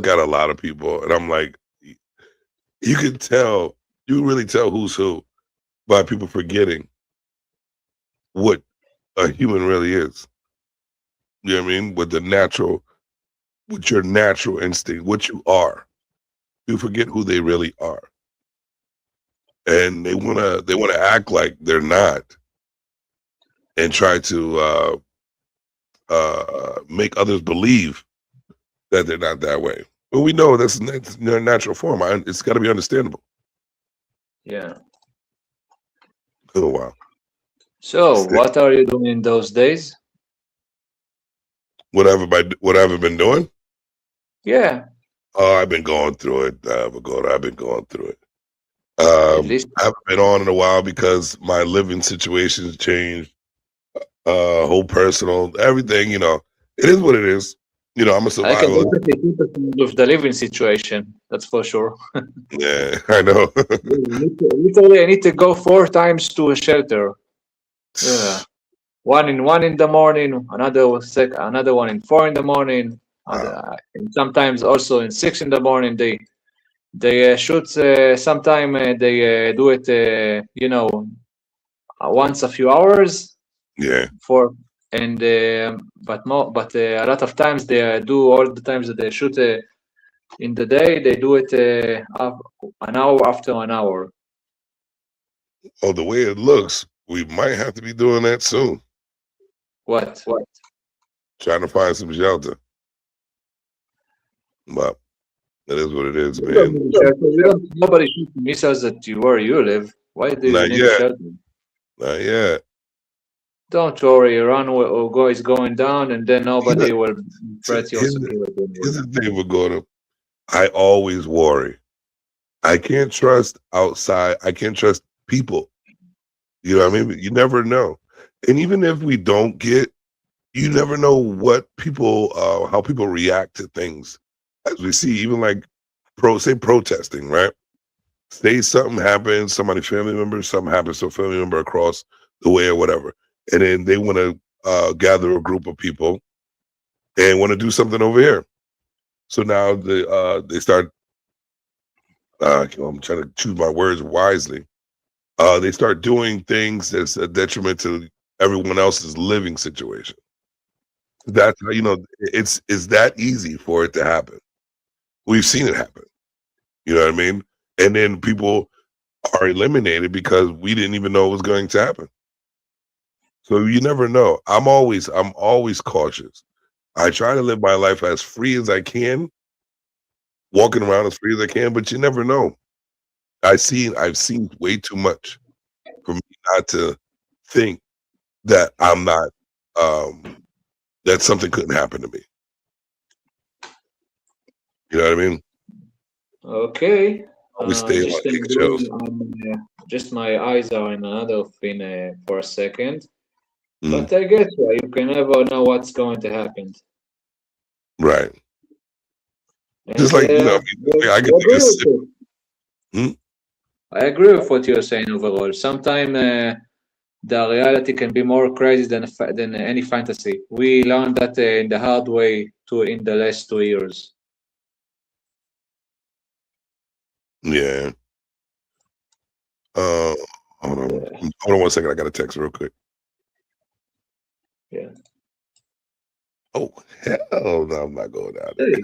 at a lot of people, and I'm like, you can really tell who's who by people forgetting what a human really is. You know what I mean? With your natural instinct, what you are. You forget who they really are. And they wanna act like they're not and try to make others believe that they're not that way. But we know that's their natural form. It's got to be understandable. Yeah. Oh wow. So, what are you doing in those days? What have I been doing? Yeah. Oh, I've been going through it. I've been going through it. I haven't been on in a while because my living situation's changed. Whole personal, everything, you know, it is what it is. You know, I'm a I can survivor. definitely sympathize with the living situation. That's for sure. Yeah, I know. Literally, I need to go 4 times to a shelter. Yeah. One in the morning, another one in 4 in the morning, and sometimes also in 6 in the morning. They shoot. Sometime they do it. You know, once a few hours. Yeah. But a lot of times they do all the times that they shoot in the day. They do it an hour after an hour. Oh, the way it looks, we might have to be doing that soon. What? Trying to find some shelter. But it is what it is, man. Nobody shoots missiles at you where you live. Why do you need a shelter? Not yet. Don't worry, Iran is going down, and then nobody will threat your security. Here's the thing, Vagoda. I always worry. I can't trust outside. I can't trust people. You know what I mean? You never know. And even if we don't get, you never know what people, how people react to things. As we see, even like protesting, right? Say something happens, somebody, family member, something happens to a family member across the way or whatever. And then they want to gather a group of people and want to do something over here. So now they start, I'm trying to choose my words wisely. They start doing things that's a detriment to everyone else's living situation. That's how, you know, it's that easy for it to happen. We've seen it happen. You know what I mean? And then people are eliminated because we didn't even know it was going to happen. So you never know. I'm always cautious. I try to live my life as free as I can, walking around as free as I can, but you never know. I've seen way too much for me not to think that I'm not that something couldn't happen to me. You know what I mean? Okay. We stay just my eyes are in another thing for a second. Mm. But I guess you can never know what's going to happen. Right. And, just like, you know, I get I agree with what you're saying overall. Sometimes the reality can be more crazy than any fantasy. We learned that in the hard way in the last 2 years. Yeah. Hold on 1 second. I got a text real quick. Yeah. Oh hell no! I'm not going down there. Hey,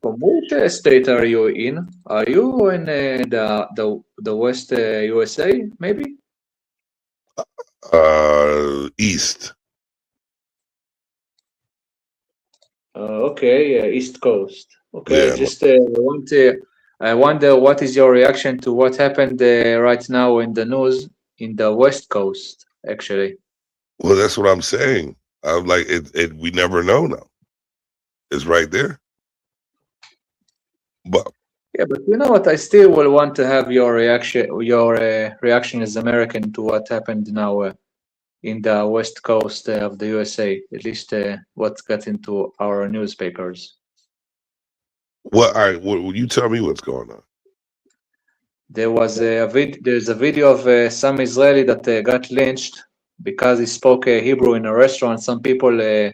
from which state are you in? Are you in the West USA? Maybe. East. Okay, East Coast. Okay, Yeah. just I wonder what is your reaction to what happened right now in the news in the West Coast, actually. Well, that's what I'm saying. I'm like, we never know now. It's right there. But Yeah, but you know what? I still will want to have your reaction as American to what happened now in the west coast of the USA. At least what got into our newspapers. What? All right. Well, you tell me what's going on. There was there's a video of some Israeli that got lynched because he spoke Hebrew in a restaurant. Some people that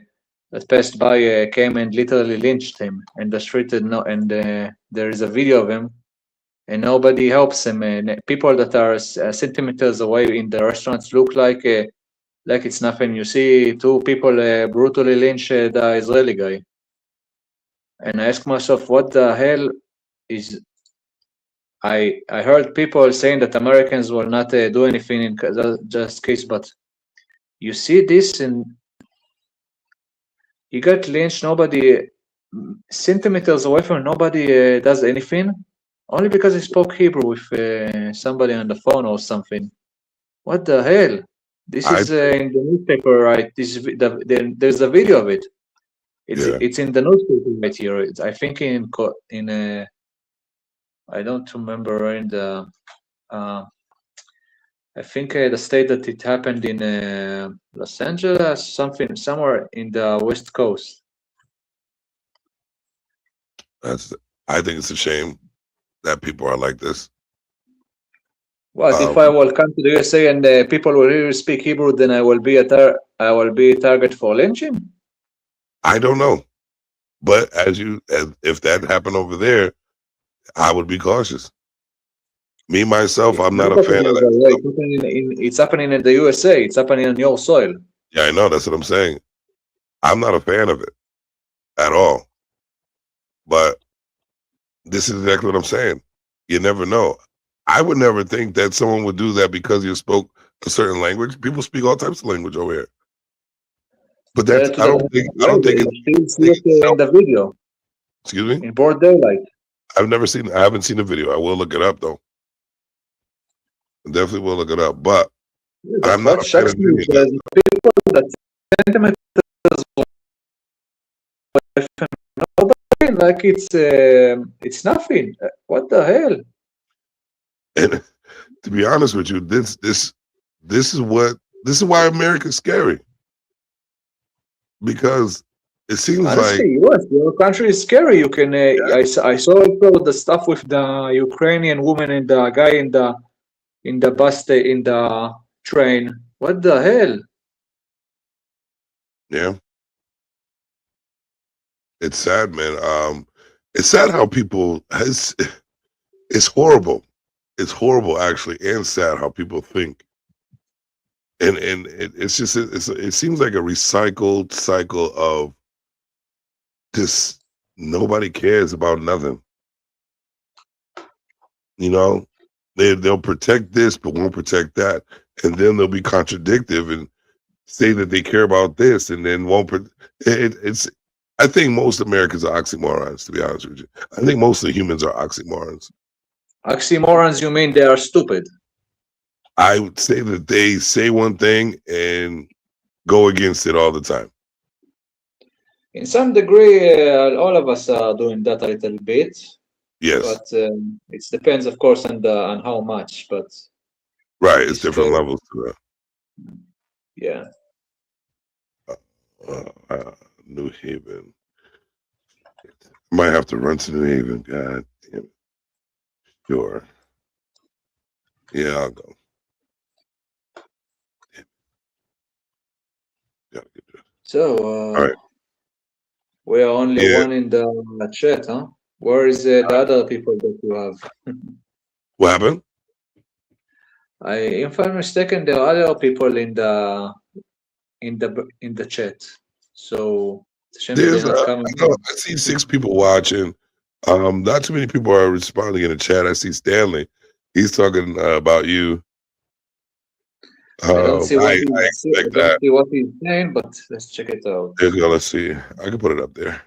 passed by came and literally lynched him in the street. There is a video of him, and nobody helps him. And people that are centimeters away in the restaurants look like it's nothing. You see two people brutally lynch the Israeli guy, and I ask myself, what the hell is? I heard people saying that Americans will not do anything in just case, but you see this and he got lynched. Nobody centimeters away from nobody does anything, only because he spoke Hebrew with somebody on the phone or something. What the hell? This is in the newspaper, right? There's a video of it. It's in the newspaper right here. I think in I don't remember in the. I think the state that it happened in Los Angeles, somewhere in the West Coast. I think it's a shame that people are like this. What if I will come to the USA and people will really speak Hebrew? Then I will be a target for lynching. I don't know, but if that happened over there, I would be cautious. Me myself, I'm not a fan of that. It's happening in the USA. It's happening on your soil. Yeah, I know. That's what I'm saying. I'm not a fan of it at all. But this is exactly what I'm saying. You never know. I would never think that someone would do that because you spoke a certain language. People speak all types of language over here. But that's I don't think it's in the video. Excuse me? In broad daylight. I haven't seen the video. I will look it up though. I definitely will look it up. But I'm not a fan of people that like it's nothing. What the hell? And to be honest with you, this is why America's scary. Because it seems honestly, yes, your country is scary. You can. I saw also the stuff with the Ukrainian woman and the guy in the bus in the train. What the hell? Yeah, it's sad, man. It's sad how people it's horrible. It's horrible, actually, and sad how people think. And it's just it seems like a recycled cycle of just nobody cares about nothing. You know, they'll protect this but won't protect that, and then they'll be contradictive and say that they care about this and then won't. It's. I think most Americans are oxymorons. To be honest with you, I think most of the humans are oxymorons. Oxymorons? You mean they are stupid? I would say that they say one thing and go against it all the time. In some degree, all of us are doing that a little bit. Yes, but it depends, of course, on how much. But right, it's different levels to that. Yeah. New Haven. Might have to run to New Haven. God damn it. Sure. Yeah, I'll go. So, all right. We are only one in the chat, huh? Where is the other people that you have? What happened? If I'm mistaken, there are other people in the chat. So it's a shame they're not coming. I see 6 people watching. Not too many people are responding in the chat. I see Stanley. He's talking about you. I don't see what he's saying, but let's check it out. There you go. Let's see. I can put it up there.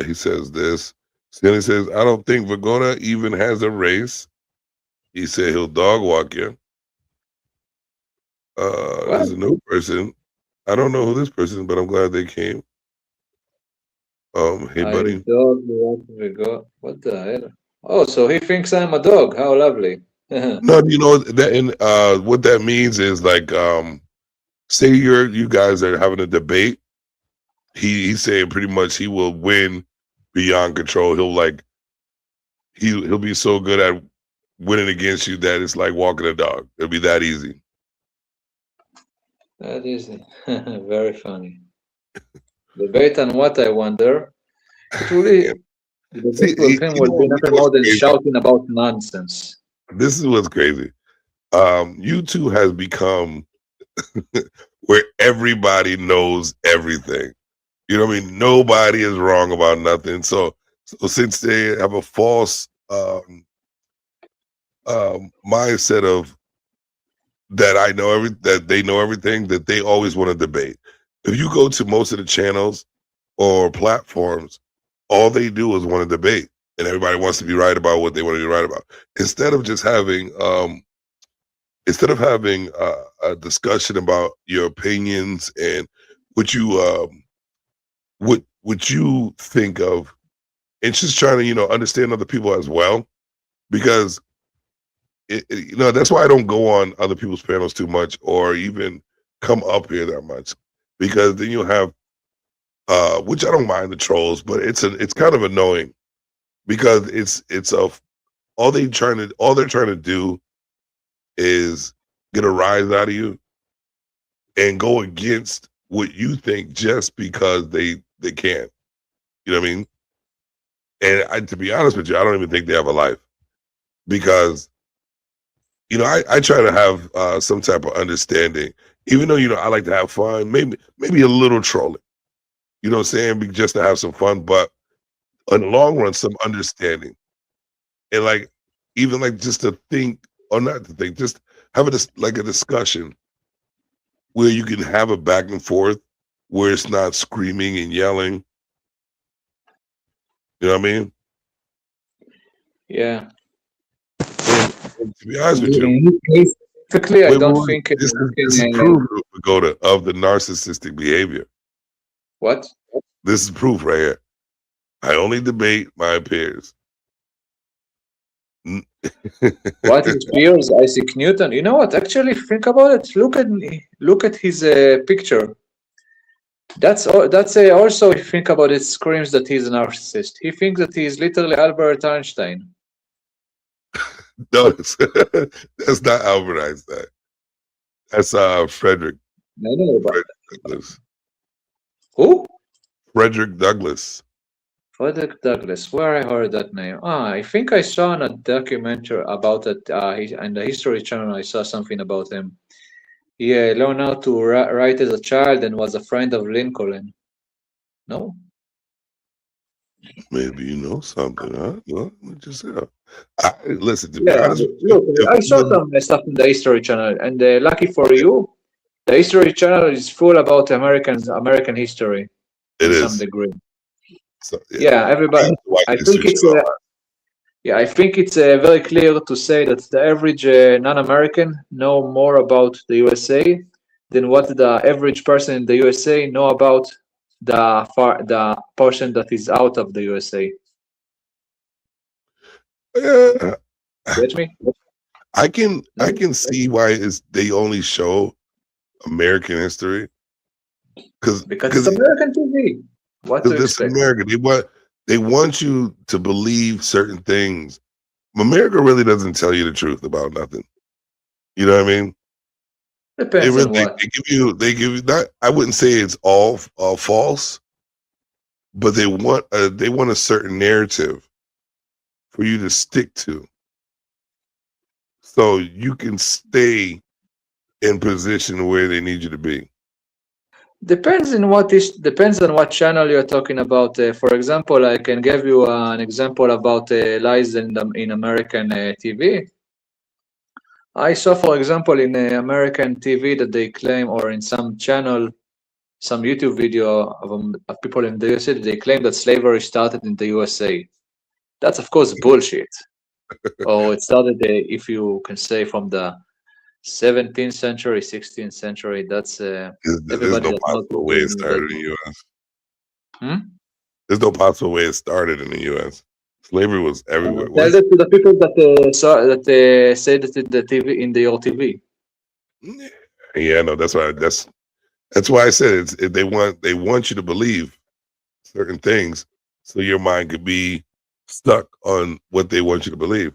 He says this. Stanley says, I don't think Vagona even has a race. He said he'll dog walk you. There's a new person. I don't know who this person is, but I'm glad they came. Hey, buddy. Dog, what the hell? Oh, so he thinks I'm a dog. How lovely. No, you know that, and what that means is like, say you guys are having a debate. He's saying pretty much he will win beyond control. He'll be so good at winning against you that it's like walking a dog. It'll be that easy. That is very funny. Debate on what, I wonder? Truly, the debate with him would be nothing more than shouting about nonsense. This is what's crazy. YouTube has become where everybody knows everything. You know what I mean? Nobody is wrong about nothing. So since they have a false mindset of that they know everything, that they always want to debate. If you go to most of the channels or platforms, all they do is want to debate, and everybody wants to be right about what they want to be right about. Instead of just having a discussion about your opinions and what you think of, and just trying to understand other people as well, because that's why I don't go on other people's panels too much or even come up here that much, because then you'll have which I don't mind the trolls, but it's kind of annoying because all they're trying to do is get a rise out of you and go against what you think just because they can. You know what I mean? And to be honest with you, I don't even think they have a life, because I try to have some type of understanding, even though I like to have fun, maybe a little trolling. You know what I'm saying? Just to have some fun, but in the long run, some understanding. And even just to think, or not to think, just have a discussion where you can have a back and forth where it's not screaming and yelling. You know what I mean? Yeah. And to be honest with you, typically, I don't think this is proof of the narcissistic behavior. What? This is proof right here. I only debate my peers. What is peers? Isaac Newton. You know what? Actually, think about it. Look at his picture. That's also, if you think about it, screams that he's a narcissist. He thinks that he's literally Albert Einstein. No, that's not Albert Einstein. That's Frederick. No, Frederick Douglass. Who? Frederick Douglass. Frederick Douglass. Where I heard that name? I think I saw in a documentary about it. In the History Channel, I saw something about him. He learned how to write as a child and was a friend of Lincoln. No? Maybe you know something, huh? Well, just listen to me. Look, I saw some stuff in the History Channel, and lucky for you, the History Channel is full about American history to some degree. So, everybody. I think it's very clear to say that the average non-American know more about the USA than what the average person in the USA know about the portion that is out of the USA. Get me? I can see why they only show American history because it's American TV. What to expect? American. They want you to believe certain things. America really doesn't tell you the truth about nothing. You know what I mean? Depends on what. They give you that. I wouldn't say it's all false, but they want a certain narrative for you to stick to, so you can stay in position where they need you to be. Depends on what channel you're talking about. For example, I can give you an example about lies in American TV. I saw, for example, in American TV that they claim, or in some channel, some YouTube video of people in the USA, they claim that slavery started in the USA. That's of course bullshit. Or it started, if you can say, from the 17th century, 16th century. That's everybody. There's no possible way it started in the U.S. There's no possible way it started in the U.S. Slavery was everywhere. Tell that to the people that say that in the TV in your TV. Yeah, no, that's why. That's why I said they want you to believe certain things, so your mind could be stuck on what they want you to believe.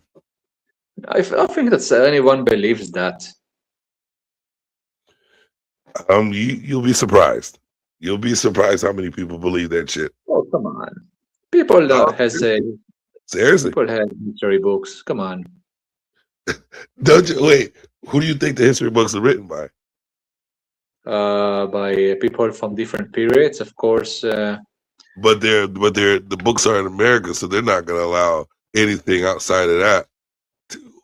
I think that anyone believes that. You'll be surprised. You'll be surprised how many people believe that shit. Oh, come on. People seriously. People have history books. Come on. Don't you wait? Who do you think the history books are written by? By people from different periods, of course. But the books are in America, so they're not going to allow anything outside of that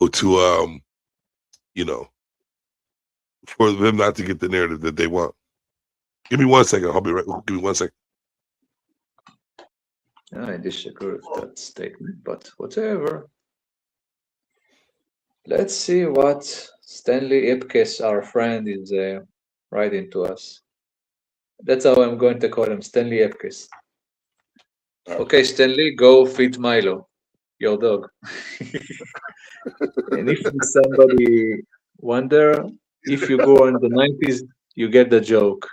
to for them not to get the narrative that they want. Give me 1 second. I'll be right. Give me 1 second. I disagree with that statement, but whatever. Let's see what Stanley Ipkiss, our friend, is writing to us. That's how I'm going to call him, Stanley Ipkiss. Okay, Stanley, go feed Milo, your dog. And if somebody wonder, if you go in the 90s, you get the joke.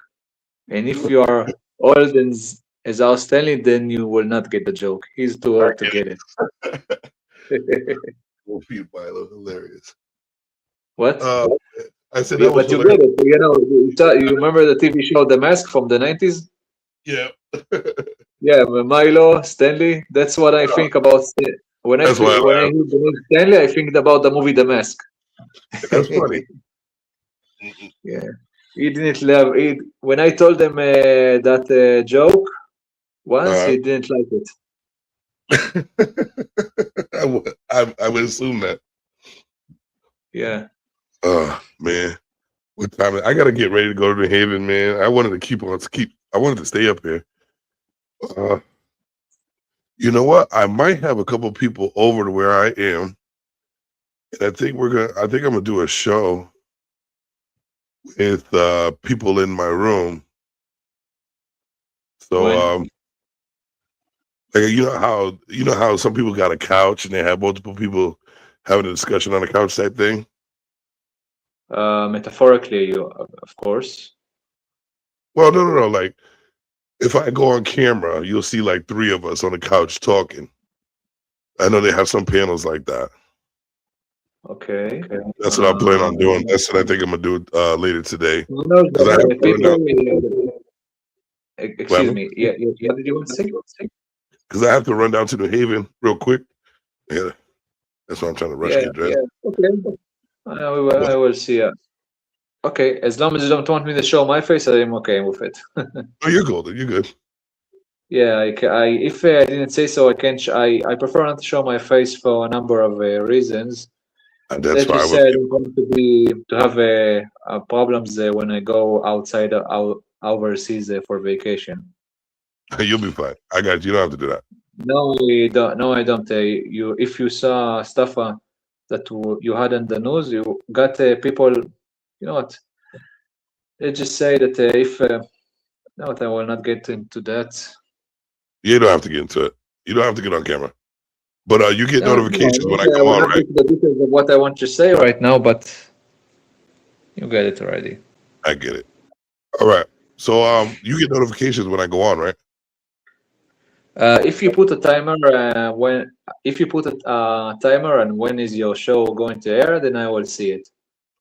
And if you are old as our Stanley, then you will not get the joke. He's too old to get it. We'll feed Milo, hilarious. What? I said, yeah, but you get it. You remember the TV show The Mask from the 90s? Yeah. Yeah, Milo, Stanley. That's what I think about. When I hear the name Stanley, I think about the movie The Mask. That's funny. Yeah. He didn't love it. When I told him that joke once, he didn't like it. I would assume that. Yeah. Oh man, what time? I gotta get ready to go to New Haven, man. I wanted to stay up here. You know what? I might have a couple people over to where I am, and I think I'm gonna do a show with people in my room. So like you know how some people got a couch and they have multiple people having a discussion on a couch type thing. Metaphorically, of course. Well, no. Like if I go on camera, you'll see like 3 of us on the couch talking. I know they have some panels like that. Okay. That's what I plan on doing. That's what I think I'm gonna do later today. Excuse me. Yeah. What did you want to say? Because I have to run down to New Haven real quick. Yeah, that's why I'm trying to rush get dressed. Yeah. Okay. I will see. Okay, as long as you don't want me to show my face, I'm okay with it. Oh, you're good. You're good. Yeah, if I didn't say so, I can. I prefer not to show my face for a number of reasons. And that's why I said I'm going to have problems when I go outside overseas for vacation. You'll be fine. I got you. You don't have to do that. No, we don't. No, I don't. If you saw stuff that you had in the news, you got people. You know what? They just say that if no, I will not get into that. You don't have to get into it. You don't have to get on camera. But you get notifications when I come on, right? The details of what I want to say right now, but you get it already. I get it. All right. So you get notifications when I go on, right? If you put a timer, timer and when is your show going to air, then I will see it.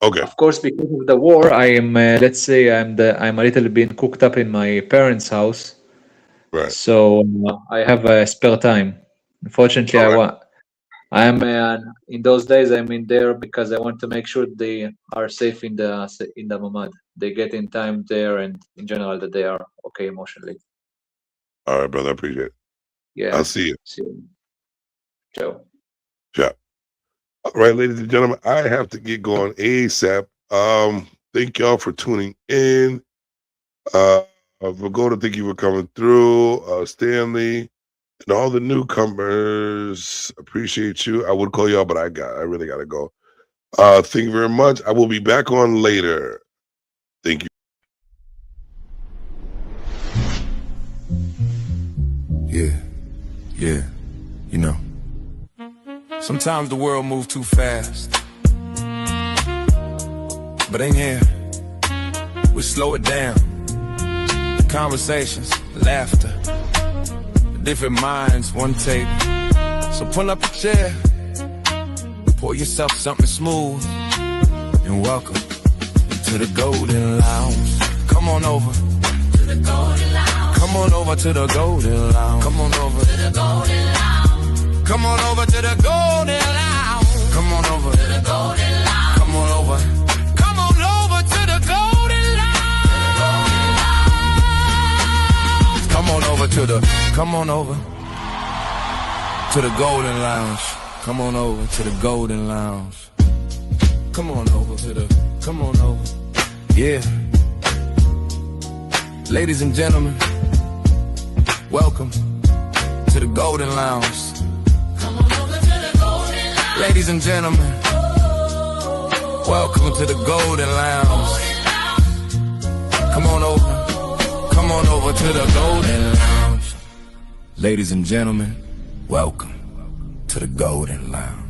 Okay. Of course, because of the war, I am. Let's say I'm a little bit cooked up in my parents' house. Right. So I have a spare time. Unfortunately, I am in those days. I'm in there because I want to make sure they are safe in the mamad. They get in time there, and in general that they are okay emotionally. All right, brother. I appreciate it. Yeah. I'll see you. See you. Ciao. Ciao. All right, ladies and gentlemen, I have to get going ASAP. Thank y'all for tuning in. Vagoda, thank you for coming through. Stanley and all the newcomers, appreciate you. I would call y'all, but I really gotta go. Thank you very much. I will be back on later. Thank you. Yeah, you know. Sometimes the world moves too fast. But in here, we slow it down. The conversations, laughter, different minds, one table. So pull up a chair, pour yourself something smooth, and welcome to the Golden Lounge. Come on over to the Golden Lounge. Come on over to the Golden Lounge. Come on over to the Golden Lounge. Come on over to the Golden Lounge. Come on over to the Golden Lounge. Come on over. Come on over to the Golden Lounge. Come on over to the. Come on over to the Golden Lounge. Come on over to the Golden Lounge. Come on over to the. Come on over. Yeah. Ladies and gentlemen, welcome to the Golden Lounge. Come on over to the Golden Lounge. Ladies and gentlemen, welcome to the Golden Lounge. Come on over. Come on over to the Golden Lounge. Ladies and gentlemen, welcome to the Golden Lounge.